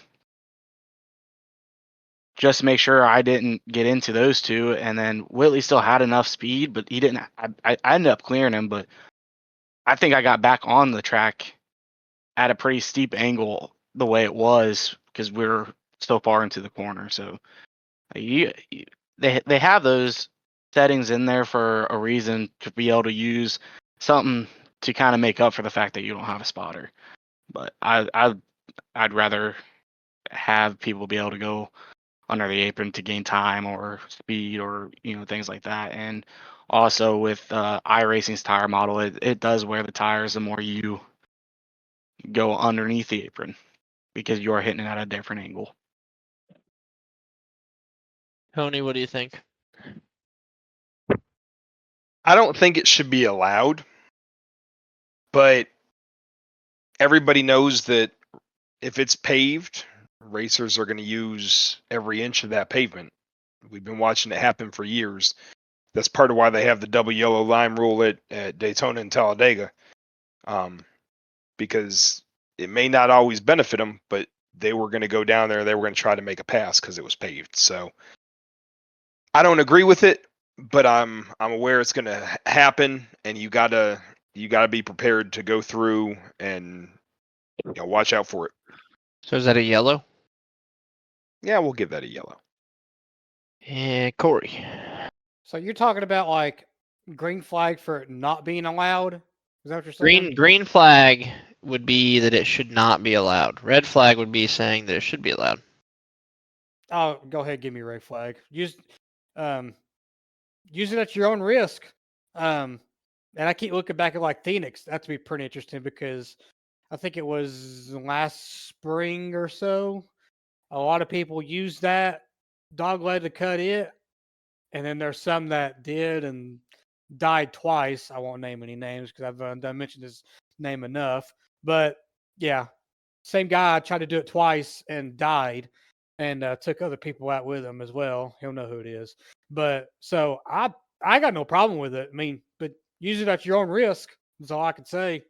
just to make sure I didn't get into those two. And then Whitley still had enough speed, but he didn't. I ended up clearing him, but I think I got back on the track at a pretty steep angle the way it was because we're so far into the corner. So they have those settings in there for a reason, to be able to use something to kind of make up for the fact that you don't have a spotter. But I'd rather have people be able to go under the apron to gain time or speed or things like that. And also with iRacing's tire model, it does wear the tires the more you go underneath the apron because you're hitting it at a different angle. Tony, what do you think? I don't think it should be allowed, but everybody knows that if it's paved, racers are going to use every inch of that pavement. We've been watching it happen for years. That's part of why they have the double yellow line rule at Daytona and Talladega. because it may not always benefit them, but they were going to go down there. They were going to try to make a pass because it was paved. So I don't agree with it, but I'm aware it's going to happen, and you gotta be prepared to go through and watch out for it. So is that a yellow? Yeah, we'll give that a yellow. And Corey. So you're talking about like green flag for it not being allowed? Is that what you're saying? Green flag would be that it should not be allowed. Red flag would be saying that it should be allowed. Oh, go ahead, give me red flag. Use it at your own risk. And I keep looking back at like Phoenix. That's be pretty interesting because I think it was last spring or so. A lot of people used that dog leg to cut it, and then there's some that did and died twice. I won't name any names because I've mentioned his name enough. But yeah, same guy tried to do it twice and died, and took other people out with him as well. He'll know who it is. But so I got no problem with it. I mean, but use it at your own risk. That's all I can say.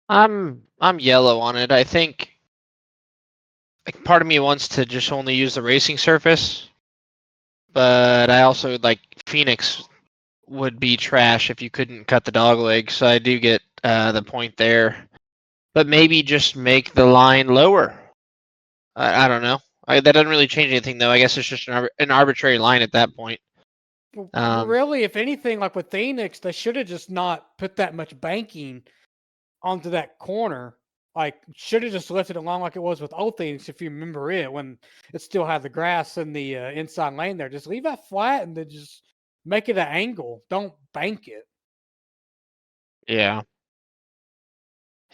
I'm yellow on it. I think like part of me wants to just only use the racing surface, but I also like Phoenix would be trash if you couldn't cut the dog leg. So I do get the point there, but maybe just make the line lower. I don't know. That doesn't really change anything though. I guess it's just an arbitrary line at that point. Really, if anything, like with Phoenix, they should have just not put that much banking onto that corner. Like, should have just left it along like it was with old Phoenix, if you remember it, when it still had the grass in the inside lane there. Just leave that flat and then just make it an angle. Don't bank it. Yeah.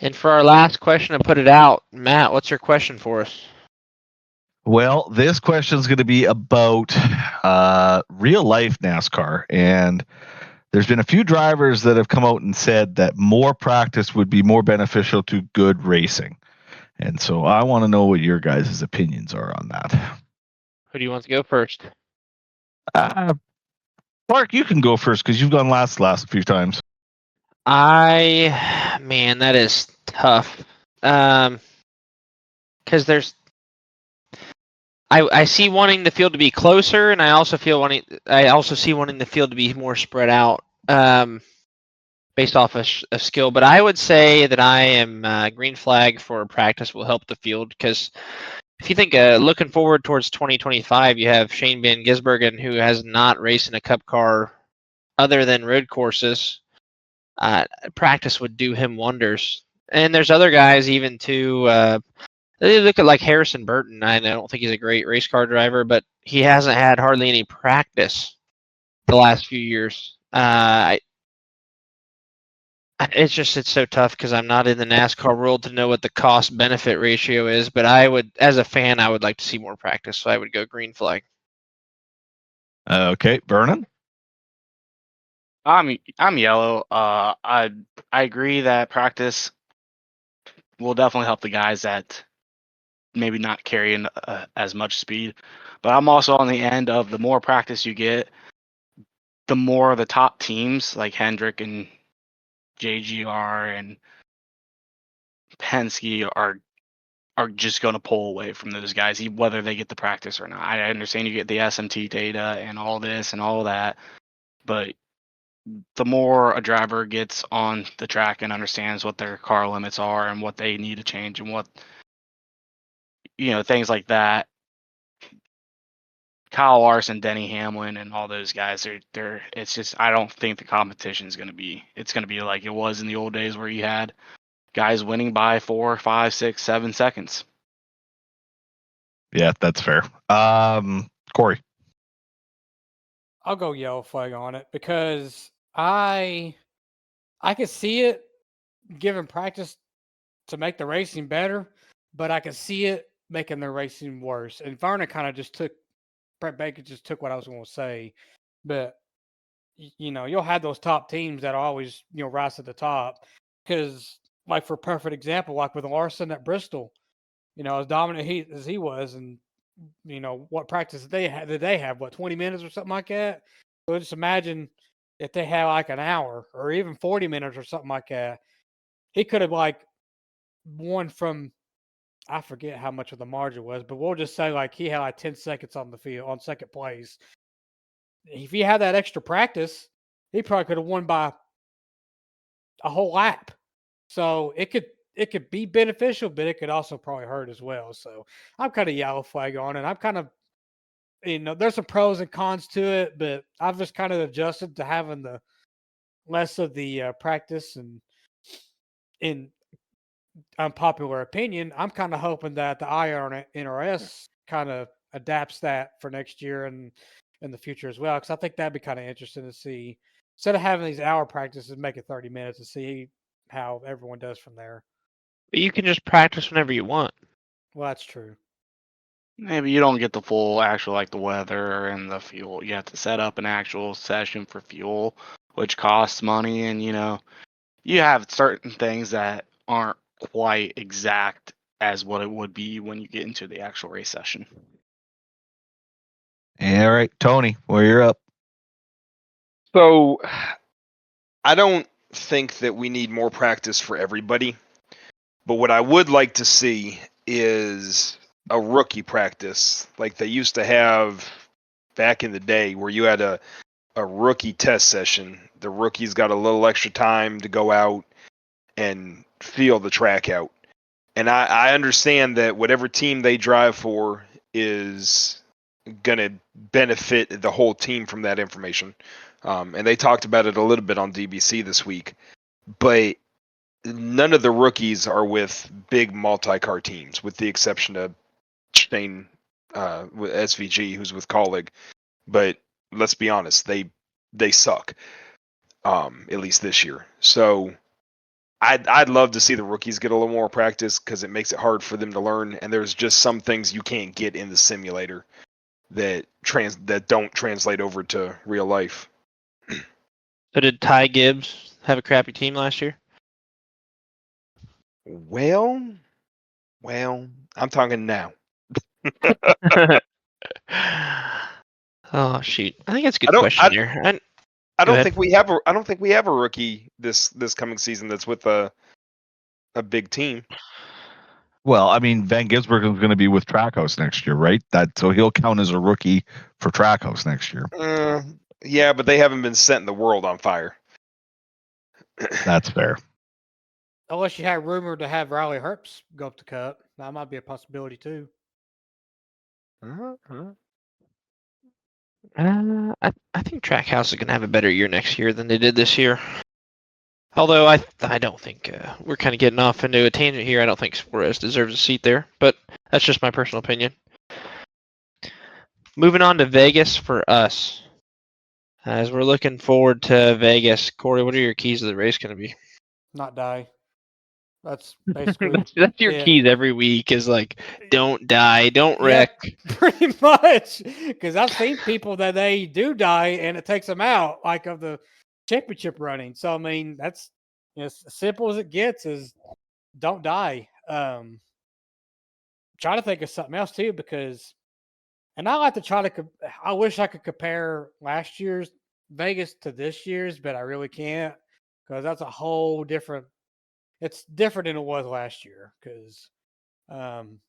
And for our last question to put it out, Matt, what's your question for us? Well, this question is going to be about real life NASCAR, and there's been a few drivers that have come out and said that more practice would be more beneficial to good racing. And so I want to know what your guys' opinions are on that. Who do you want to go first? Clark, you can go first because you've gone last few times. Man, that is tough. Because I see wanting the field to be closer, and I also see wanting the field to be more spread out, based off of skill. But I would say that I am green flag for practice will help the field, because if you think looking forward towards 2025, you have Shane Van Gisbergen, who has not raced in a Cup car other than road courses. Practice would do him wonders. And there's other guys even too. They look at like Harrison Burton. I don't think he's a great race car driver, but he hasn't had hardly any practice the last few years. It's so tough because I'm not in the NASCAR world to know what the cost benefit ratio is. But I would, as a fan, I would like to see more practice. So I would go green flag. Okay, Vernon. I'm yellow. I agree that practice will definitely help the guys that maybe not carrying as much speed. But I'm also on the end of the more practice you get, the more the top teams like Hendrick and JGR and Penske are just going to pull away from those guys, whether they get the practice or not. I understand you get the SMT data and all this and all that, but the more a driver gets on the track and understands what their car limits are and what they need to change and what, things like that. Kyle Larson, Denny Hamlin, and all those guys, they're it's just, I don't think the competition is going to be like it was in the old days where you had guys winning by 4, 5, 6, 7 seconds. Yeah, that's fair. Corey. I'll go yellow flag on it because I could see it giving practice to make the racing better, but I could see it making the racing worse. And Vernon kind of just took Brett Baker just took what I was going to say, but you'll have those top teams that always rise to the top because, like for a perfect example, like with Larson at Bristol, as dominant as he was, and what practice did they have? What 20 minutes or something like that? So just imagine if they had like an hour or even 40 minutes or something like that, he could have like won from, I forget how much of the margin was, but we'll just say like he had like 10 seconds on the field on second place. If he had that extra practice, he probably could have won by a whole lap. So it could be beneficial, but it could also probably hurt as well. So I'm kind of yellow flag on it. I'm kind of, there's some pros and cons to it, but I've just kind of adjusted to having the less of the practice. And in unpopular opinion, I'm kind of hoping that the IRNRS kind of adapts that for next year and in the future as well, because I think that'd be kind of interesting to see. Instead of having these hour practices, make it 30 minutes to see how everyone does from there. But you can just practice whenever you want. Well, that's true. Maybe you don't get the full actual like the weather and the fuel. You have to set up an actual session for fuel, which costs money, and you have certain things that aren't quite exact as what it would be when you get into the actual race session. All right, Tony, well, you're up. So I don't think that we need more practice for everybody, but what I would like to see is a rookie practice like they used to have back in the day, where you had a rookie test session. The rookies got a little extra time to go out and feel the track out. And I understand that whatever team they drive for is going to benefit the whole team from that information. And they talked about it a little bit on DBC this week. But none of the rookies are with big multi-car teams, with the exception of Shane with SVG, who's with Colleague. But let's be honest, they suck, at least this year. So I'd love to see the rookies get a little more practice, because it makes it hard for them to learn. And there's just some things you can't get in the simulator that don't translate over to real life. So did Ty Gibbs have a crappy team last year? Well, I'm talking now. Oh shoot! I think it's a I good don't- question I- here. I Go don't ahead. think we have a rookie this coming season that's with a big team. Well, I mean, Van Gisbergen is going to be with Trackhouse next year, right? So he'll count as a rookie for Trackhouse next year. Yeah, but they haven't been setting the world on fire. That's fair. Unless you had rumored to have Riley Herbst go up the Cup, that might be a possibility too. I think Trackhouse is going to have a better year next year than they did this year. Although I don't think we're kind of getting off into a tangent here. I don't think Suarez deserves a seat there, but that's just my personal opinion. Moving on to Vegas for us. As we're looking forward to Vegas, Corey, what are your keys to the race going to be? Not die. That's basically that's your it. keys every week is like, don't die, don't Yeah, wreck. pretty much. Because I've seen people that they do die and it takes them out, like of the championship running. So I mean, that's as simple as it gets. Is don't die. Try to think of something else too, because, and I like to try to. I wish I could compare last year's Vegas to this year's, but I really can't, because that's a whole different. It's different than it was last year, because, and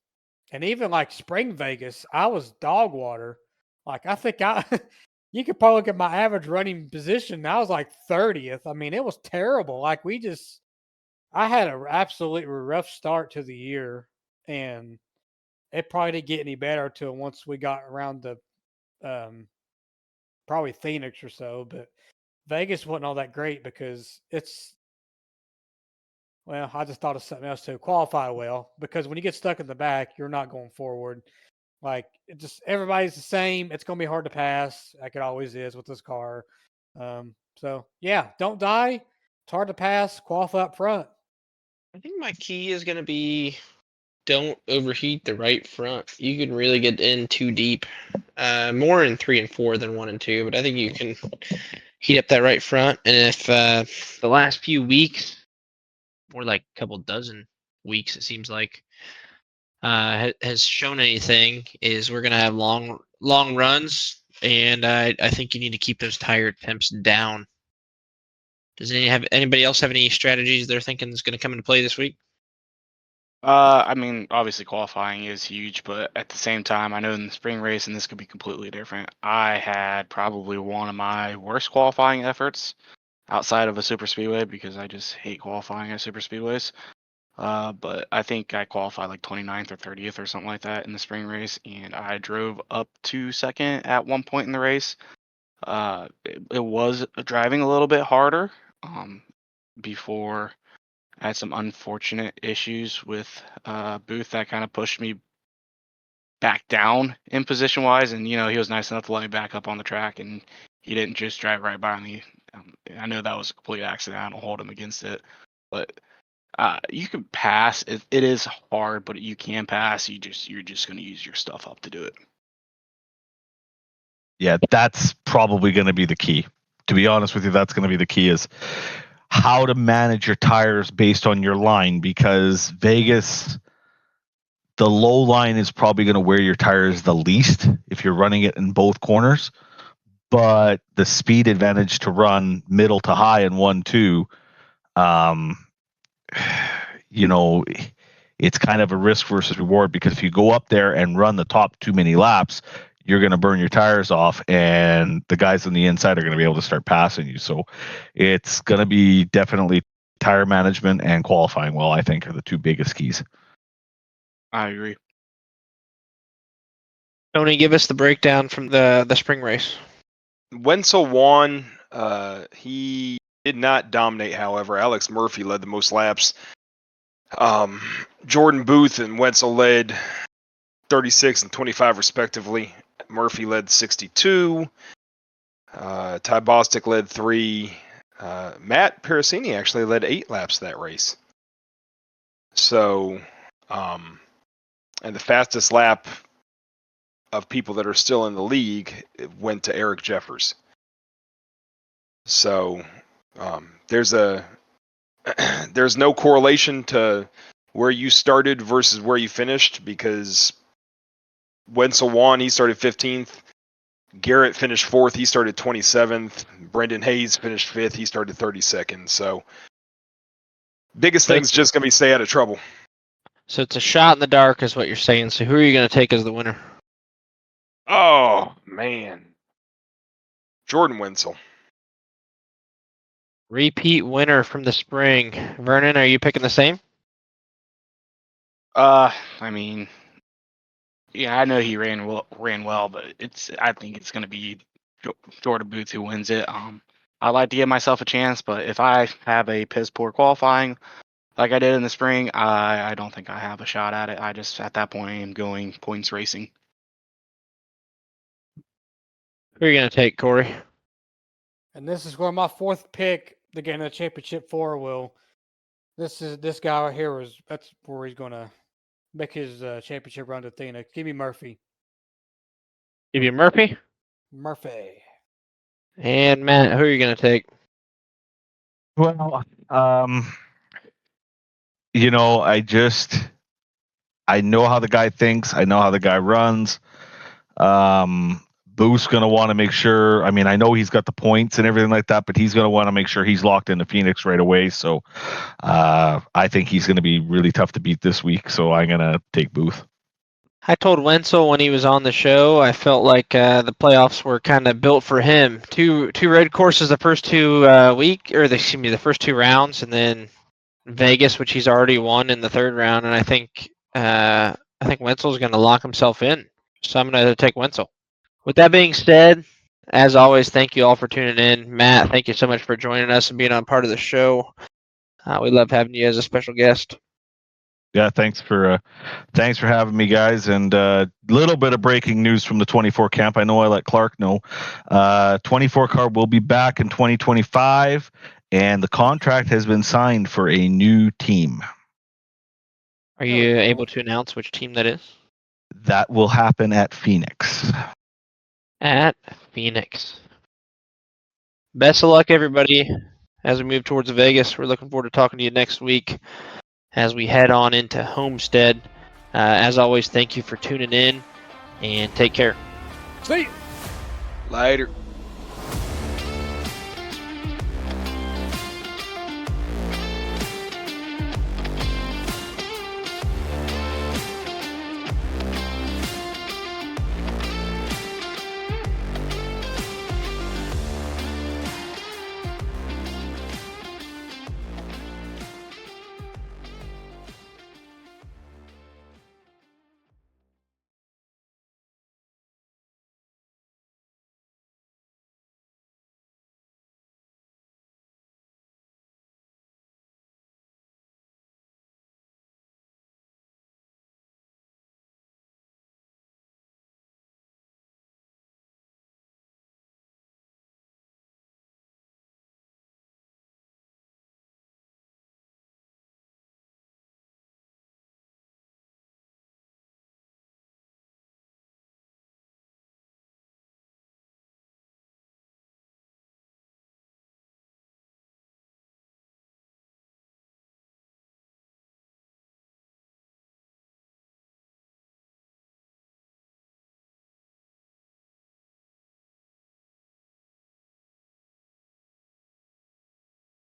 even like spring Vegas, I was dog water. Like I think you could probably look at my average running position. I was like 30th. I mean, it was terrible. Like I had an absolutely rough start to the year, and it probably didn't get any better until once we got around the, probably Phoenix or so. But Vegas wasn't all that great because well, I just thought of something else too. Qualify well, because when you get stuck in the back, you're not going forward. Like everybody's the same. It's gonna be hard to pass, like it always is with this car. So yeah, don't die. It's hard to pass. Qualify up front. I think my key is going to be don't overheat the right front. You can really get in too deep. More in 3 and 4 than 1 and 2, but I think you can heat up that right front. And if the last few weeks, or like a couple dozen weeks, it seems like, has shown anything, is we're going to have long runs. And I think you need to keep those tire temps down Does anybody else have any strategies they're thinking is going to come into play this week? I mean, obviously qualifying is huge, but at the same time, I know in the spring race, and this could be completely different. I had probably one of my worst qualifying efforts outside of a super speedway because I just hate qualifying at super speedways. But I think I qualified like 29th or 30th or something like that in the spring race, and I drove up to second at one point in the race. It was driving a little bit harder before I had some unfortunate issues with Booth that kind of pushed me back down in position wise, and he was nice enough to let me back up on the track, and he didn't just drive right by me. I know that was a complete accident. I don't hold him against it, but you can pass. It is hard, but you can pass. You're just going to use your stuff up to do it. Yeah, that's probably going to be the key. To be honest with you, that's going to be the key, is how to manage your tires based on your line, because Vegas, the low line is probably going to wear your tires the least if you're running it in both corners. But the speed advantage to run middle to high in 1-2, it's kind of a risk versus reward, because if you go up there and run the top too many laps, you're going to burn your tires off, and the guys on the inside are going to be able to start passing you. So it's going to be definitely tire management and qualifying well, I think, are the two biggest keys. I agree. Tony, give us the breakdown from the spring race. Wenzel won. He did not dominate, however. Alex Murphy led the most laps. Jordan Booth and Wenzel led 36 and 25 respectively. Murphy led 62. Ty Bostic led 3. Matt Perusini actually led 8 laps that race. So, and the fastest lap of people that are still in the league went to Eric Jeffers. So, there's no correlation to where you started versus where you finished, because Wenzel won, he started 15th. Garrett finished 4th, he started 27th. Brendan Hayes finished 5th, he started 32nd. So, biggest thing's just going to be stay out of trouble. So it's a shot in the dark is what you're saying. So who are you going to take as the winner? Oh, man. Jordan Wenzel. Repeat winner from the spring. Vernon, are you picking the same? I mean, yeah, I know he ran well, but I think it's going to be Jordan Booth who wins it. I'd like to give myself a chance, but if I have a piss poor qualifying like I did in the spring, I don't think I have a shot at it. I just, at that point, am going points racing. Who are you going to take, Corey? And this is where my fourth pick, the game of the championship for, will. This guy right here that's where he's going to make his championship run to Athena. Give me Murphy. Give you Murphy? Murphy. And Matt, who are you going to take? Well, I know how the guy thinks. I know how the guy runs. Booth's going to want to make sure. I mean, I know he's got the points and everything like that, but he's going to want to make sure he's locked into Phoenix right away. So I think he's going to be really tough to beat this week. So I'm going to take Booth. I told Wenzel when he was on the show, I felt like the playoffs were kind of built for him. Two red courses the first two the first 2 rounds, and then Vegas, which he's already won in the 3rd round. And I think Wenzel's going to lock himself in. So I'm going to take Wenzel. With that being said, as always, thank you all for tuning in. Matt, thank you so much for joining us and being on part of the show. We love having you as a special guest. Yeah, thanks for having me, guys. And a little bit of breaking news from the 24 camp. I know I let Clark know. 24 car will be back in 2025, and the contract has been signed for a new team. Are you able to announce which team that is? That will happen at Phoenix. At Phoenix. Best of luck, everybody, as we move towards Vegas. We're looking forward to talking to you next week as we head on into Homestead. As always, thank you for tuning in, and take care. See you. Later.